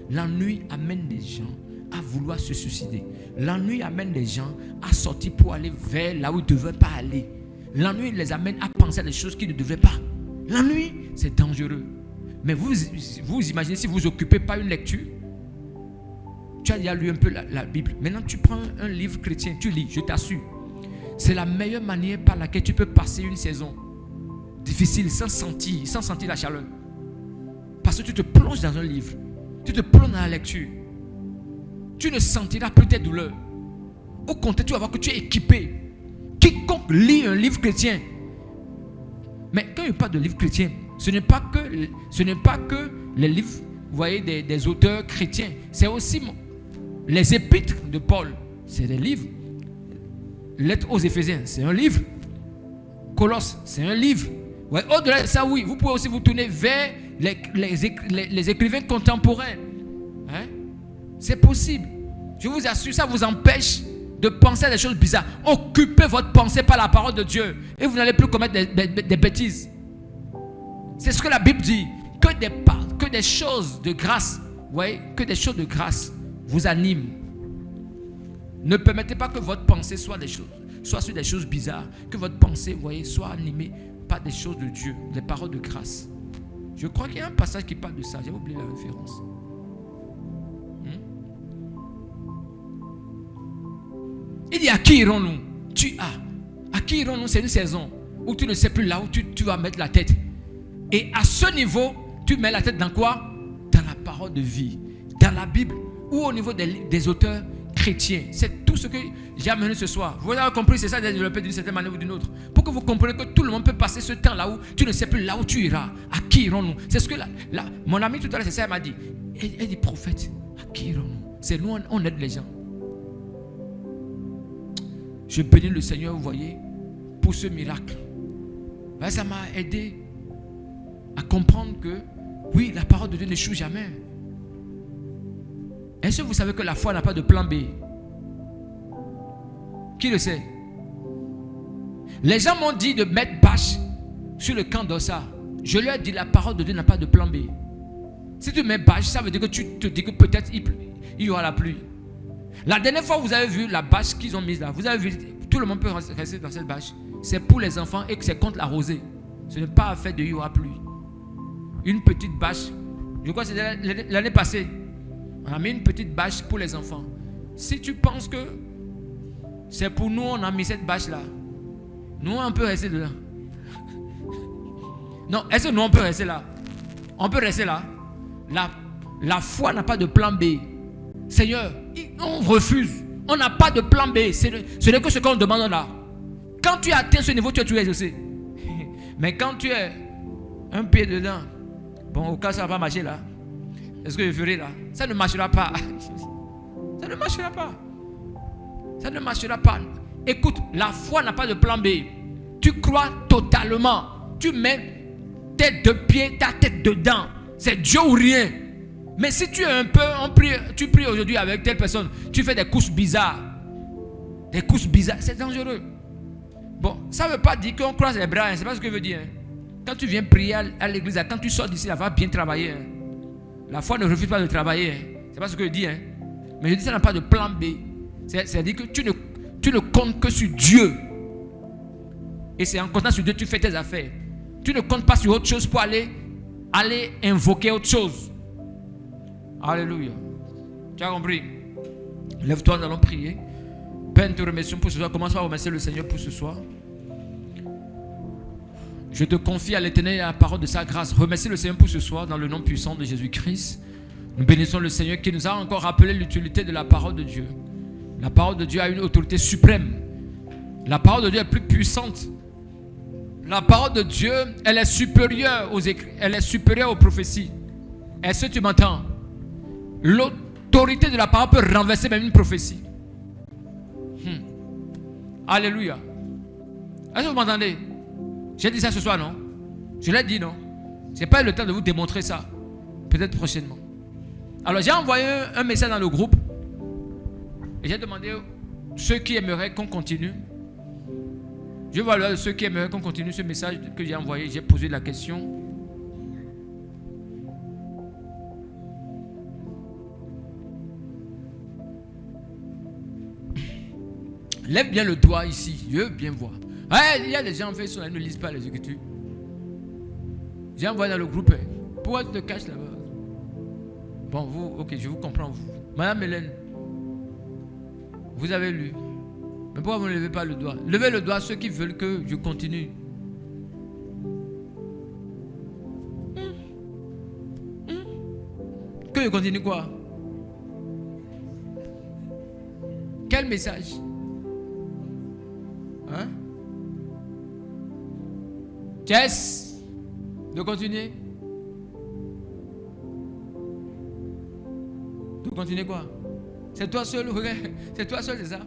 l'ennui amène des gens à vouloir se suicider. L'ennui amène des gens à sortir pour aller vers là où ils ne devaient pas aller. L'ennui les amène à penser à des choses qu'ils ne devraient pas. L'ennui, c'est dangereux. Mais vous imaginez si vous vous occupez pas une lecture. Tu as déjà lu un peu la Bible. Maintenant, tu prends un livre chrétien, tu lis, je t'assure. C'est la meilleure manière par laquelle tu peux passer une saison difficile sans sentir la chaleur. Parce que tu te plonges dans un livre. Tu te plonges dans la lecture. Tu ne sentiras plus tes douleurs. Au contraire, tu vas voir que tu es équipé. Quiconque lit un livre chrétien. Mais quand il parle de livre chrétien, ce n'est pas que les livres, vous voyez, des auteurs chrétiens. C'est aussi les épîtres de Paul. C'est des livres. Lettre aux Éphésiens, c'est un livre. Colosses, c'est un livre. Ouais, au-delà de ça, oui, vous pouvez aussi vous tourner vers les écrivains contemporains. Hein? C'est possible. Je vous assure, ça vous empêche de penser à des choses bizarres. Occupez votre pensée par la parole de Dieu et vous n'allez plus commettre des bêtises. C'est ce que la Bible dit. Que des choses de grâce, ouais, que des choses de grâce vous animent. Ne permettez pas que votre pensée soit sur des choses bizarres. Que votre pensée, vous voyez, soit animée par des choses de Dieu, des paroles de grâce. Je crois qu'il y a un passage qui parle de ça. J'ai oublié la référence. Il dit: à qui irons-nous? À qui irons-nous? C'est une saison où tu ne sais plus là où tu vas mettre la tête. Et à ce niveau, tu mets la tête dans quoi? Dans la parole de vie, dans la Bible, ou au niveau des auteurs chrétiens. C'est tout ce que j'ai amené ce soir. Vous avez compris, c'est ça de développer d'une certaine manière ou d'une autre. Pour que vous compreniez que tout le monde peut passer ce temps là où tu ne sais plus là où tu iras. À qui irons-nous? C'est ce que mon ami tout à l'heure, c'est ça, elle m'a dit. Elle dit: prophète, à qui irons-nous? C'est nous, on aide les gens. Je bénis le Seigneur, vous voyez, pour ce miracle. Ça m'a aidé à comprendre que, oui, la parole de Dieu n'échoue jamais. Est-ce que vous savez que la foi n'a pas de plan B? Qui le sait? Les gens m'ont dit de mettre bâche sur le camp d'Ossa. Je leur ai dit: la parole de Dieu n'a pas de plan B. Si tu mets bâche, ça veut dire que tu te dis que peut-être il y aura la pluie. La dernière fois, vous avez vu la bâche qu'ils ont mise là. Vous avez vu, tout le monde peut rester dans cette bâche. C'est pour les enfants et que c'est contre la rosée. Ce n'est pas affaire de il y aura pluie. Une petite bâche. Je crois que c'était l'année passée. On a mis une petite bâche pour les enfants. Si tu penses que c'est pour nous, on a mis cette bâche là. Nous, on peut rester dedans. Non, est-ce que nous, on peut rester là? On peut rester là. La foi n'a pas de plan B. Seigneur, on refuse. On n'a pas de plan B. Ce n'est que ce qu'on demande là. Quand tu atteins ce niveau, tu es exaucé. Mais quand tu es un pied dedans, bon, au cas où ça va marcher là, est-ce que je ferai là? Ça ne marchera pas. Ça ne marchera pas. Ça ne marchera pas. Écoute, la foi n'a pas de plan B. Tu crois totalement. Tu mets tes deux pieds, ta tête dedans. C'est Dieu ou rien. Mais si tu es un peu, tu pries aujourd'hui avec telle personne, tu fais des courses bizarres. Des courses bizarres, c'est dangereux. Bon, ça ne veut pas dire qu'on croise les bras, hein, c'est pas ce que je veux dire. Hein. Quand tu viens prier à l'église, quand tu sors d'ici, elle va bien travailler. Hein. La foi ne refuse pas de travailler. Hein. C'est pas ce que je dis. Hein. Mais je dis ça n'a pas de plan B. C'est-à-dire que tu ne comptes que sur Dieu. Et c'est en comptant sur Dieu que tu fais tes affaires. Tu ne comptes pas sur autre chose pour aller invoquer autre chose. Alléluia. Tu as compris? Lève-toi, nous allons prier. Père, nous te remercions pour ce soir. Commence par remercier le Seigneur pour ce soir. Je te confie à l'Éternel la parole de sa grâce. Remercie le Seigneur pour ce soir dans le nom puissant de Jésus-Christ. Nous bénissons le Seigneur qui nous a encore rappelé l'utilité de la parole de Dieu. La parole de Dieu a une autorité suprême. La parole de Dieu est plus puissante. La parole de Dieu, elle est supérieure aux prophéties. Est-ce que tu m'entends? L'autorité de la parole peut renverser même une prophétie. Alléluia. Est-ce que vous m'entendez? J'ai dit ça ce soir, non? Je l'ai dit, non? Ce n'est pas le temps de vous démontrer ça. Peut-être prochainement. Alors j'ai envoyé un message dans le groupe. Et j'ai demandé ceux qui aimeraient qu'on continue. Je vois là ceux qui aimeraient qu'on continue ce message que j'ai envoyé. J'ai posé la question. Lève bien le doigt ici. Je veux bien voir. Ouais, il y a des gens en fait, ils ne lisent pas les Écritures. J'ai envoyé dans le groupe. Pourquoi tu te caches là-bas? Bon, vous, ok, je vous comprends. Vous. Madame Hélène, vous avez lu. Mais pourquoi vous ne levez pas le doigt? Levez le doigt ceux qui veulent que je continue. Que je continue quoi? Quel message? Hein? Jess, de continuer? De continuer quoi? C'est toi seul, regarde, c'est toi seul, c'est ça?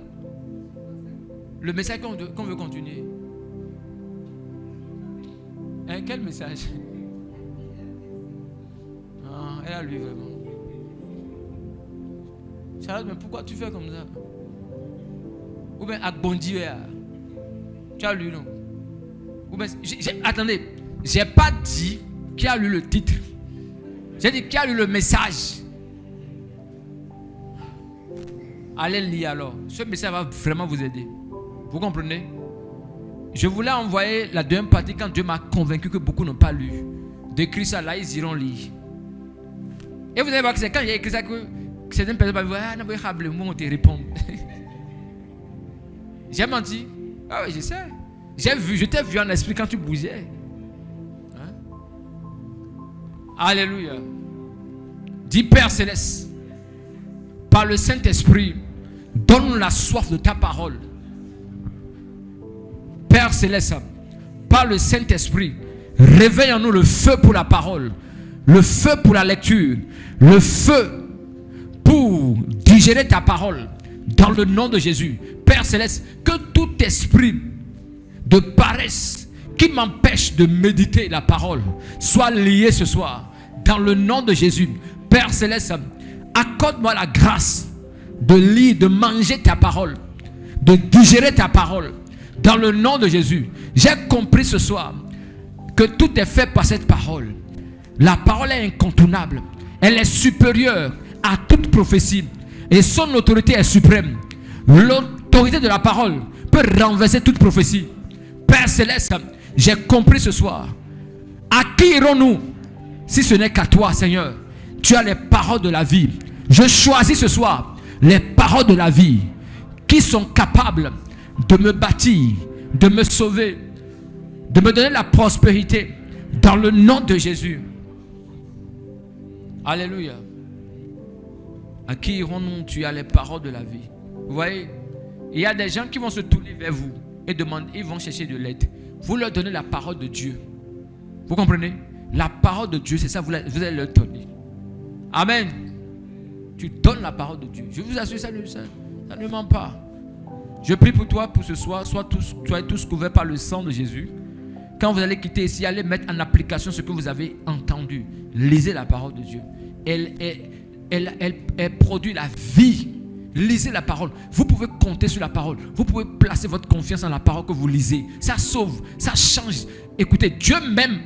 Le message qu'on veut continuer. Hein, quel message? Ah, elle a lu vraiment. Charlotte, mais pourquoi tu fais comme ça? Ou bien Agbondi, tu as lu, non? Ou bien, attendez, j'ai pas dit qui a lu le titre. J'ai dit qui a lu le message. Allez lire alors. Ce message va vraiment vous aider. Vous comprenez? Je voulais envoyer la deuxième partie quand Dieu m'a convaincu que beaucoup n'ont pas lu. D'écrire ça là, ils iront lire. Et vous allez voir que c'est quand j'ai écrit ça que certaines personnes vont dire, ah, non, on te répond. J'ai menti. Ah oui, je sais. Je t'ai vu en esprit quand tu bougeais. Hein? Alléluia. Dis Père Céleste, par le Saint-Esprit, donne-nous la soif de ta parole. Père Céleste, par le Saint-Esprit, réveille en nous le feu pour la parole, le feu pour la lecture, le feu pour digérer ta parole, dans le nom de Jésus. Père Céleste, que tout esprit de paresse qui m'empêche de méditer la parole soit lié ce soir, dans le nom de Jésus. Père Céleste, accorde-moi la grâce de lire, de manger ta parole, de digérer ta parole, dans le nom de Jésus. J'ai compris ce soir que tout est fait par cette parole. La parole est incontournable. Elle est supérieure à toute prophétie. Et son autorité est suprême. L'autorité de la parole peut renverser toute prophétie. Père Céleste, j'ai compris ce soir. À qui irons-nous si ce n'est qu'à toi, Seigneur? Tu as les paroles de la vie. Je choisis ce soir les paroles de la vie qui sont capables de me bâtir, de me sauver, de me donner la prospérité dans le nom de Jésus. Alléluia. À qui irons-nous? Tu as les paroles de la vie. Vous voyez, il y a des gens qui vont se tourner vers vous et demander, ils vont chercher de l'aide. Vous leur donnez la parole de Dieu. Vous comprenez? La parole de Dieu, c'est ça, vous allez leur donner. Amen. Tu donnes la parole de Dieu. Je vous assure, ça ne ment pas. Je prie pour toi pour ce soir. Soyez tous couverts par le sang de Jésus. Quand vous allez quitter ici, allez mettre en application ce que vous avez entendu. Lisez la parole de Dieu. Elle produit la vie. Lisez la parole. Vous pouvez compter sur la parole. Vous pouvez placer votre confiance en la parole que vous lisez. Ça sauve, ça change. Écoutez, Dieu même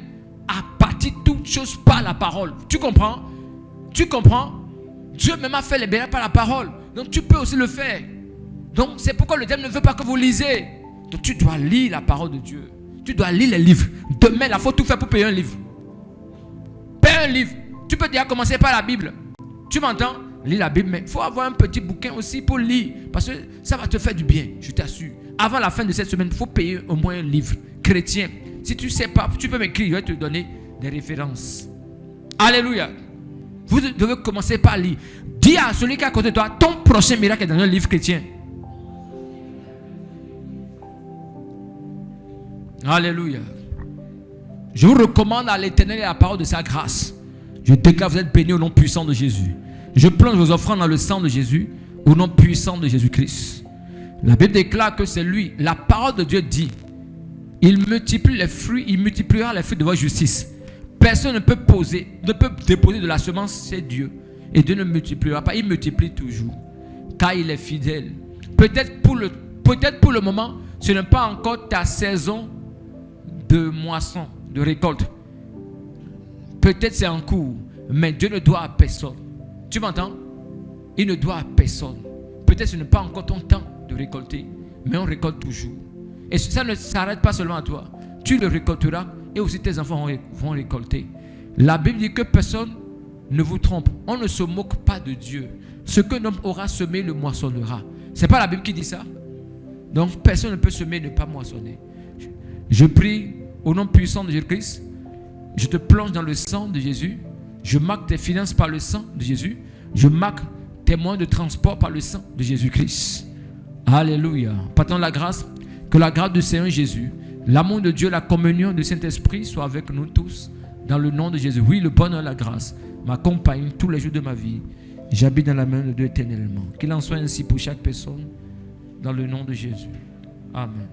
a bâti toutes choses par la parole. Tu comprends? Tu comprends? Dieu même a fait les bénéfices par la parole. Donc tu peux aussi le faire. Donc c'est pourquoi le diable ne veut pas que vous lisez. Donc tu dois lire la parole de Dieu. Tu dois lire les livres. Demain, il faut tout faire pour payer un livre. Paye un livre. Tu peux déjà commencer par la Bible. Tu m'entends? Lis la Bible, mais il faut avoir un petit bouquin aussi pour lire. Parce que ça va te faire du bien, je t'assure. Avant la fin de cette semaine, il faut payer au moins un livre chrétien. Si tu ne sais pas, tu peux m'écrire, je vais te donner des références. Alléluia. Vous devez commencer par lire. Dis à celui qui est à côté de toi, ton prochain miracle est dans un livre chrétien. Alléluia. Je vous recommande à l'Éternel et à la parole de sa grâce. Je déclare que vous êtes bénis au nom puissant de Jésus. Je plonge vos offrandes dans le sang de Jésus, au nom puissant de Jésus-Christ. La Bible déclare que c'est lui. La parole de Dieu dit Il multiplie les fruits, il multipliera les fruits de votre justice. Personne ne peut déposer de la semence, c'est Dieu. Et Dieu ne multipliera pas, il multiplie toujours. Car il est fidèle. Peut-être pour le moment, ce n'est pas encore ta saison de moisson, de récolte. Peut-être c'est en cours, mais Dieu ne doit à personne. Tu m'entends? Il ne doit à personne. Peut-être ce n'est pas encore ton temps de récolter, mais on récolte toujours. Et ça ne s'arrête pas seulement à toi. Tu le récolteras et aussi tes enfants vont récolter. La Bible dit que personne ne vous trompe. On ne se moque pas de Dieu. Ce qu'un homme aura semé, le moissonnera. Ce n'est pas la Bible qui dit ça. Donc personne ne peut semer et ne pas moissonner. Je prie au nom puissant de Jésus-Christ. Je te plonge dans le sang de Jésus. Je marque tes finances par le sang de Jésus. Je marque tes moyens de transport par le sang de Jésus-Christ. Alléluia. Partons la grâce. Que la grâce du Seigneur Jésus, l'amour de Dieu, la communion du Saint-Esprit soit avec nous tous. Dans le nom de Jésus. Oui, le bonheur et la grâce m'accompagnent tous les jours de ma vie. J'habite dans la main de Dieu éternellement. Qu'il en soit ainsi pour chaque personne. Dans le nom de Jésus. Amen.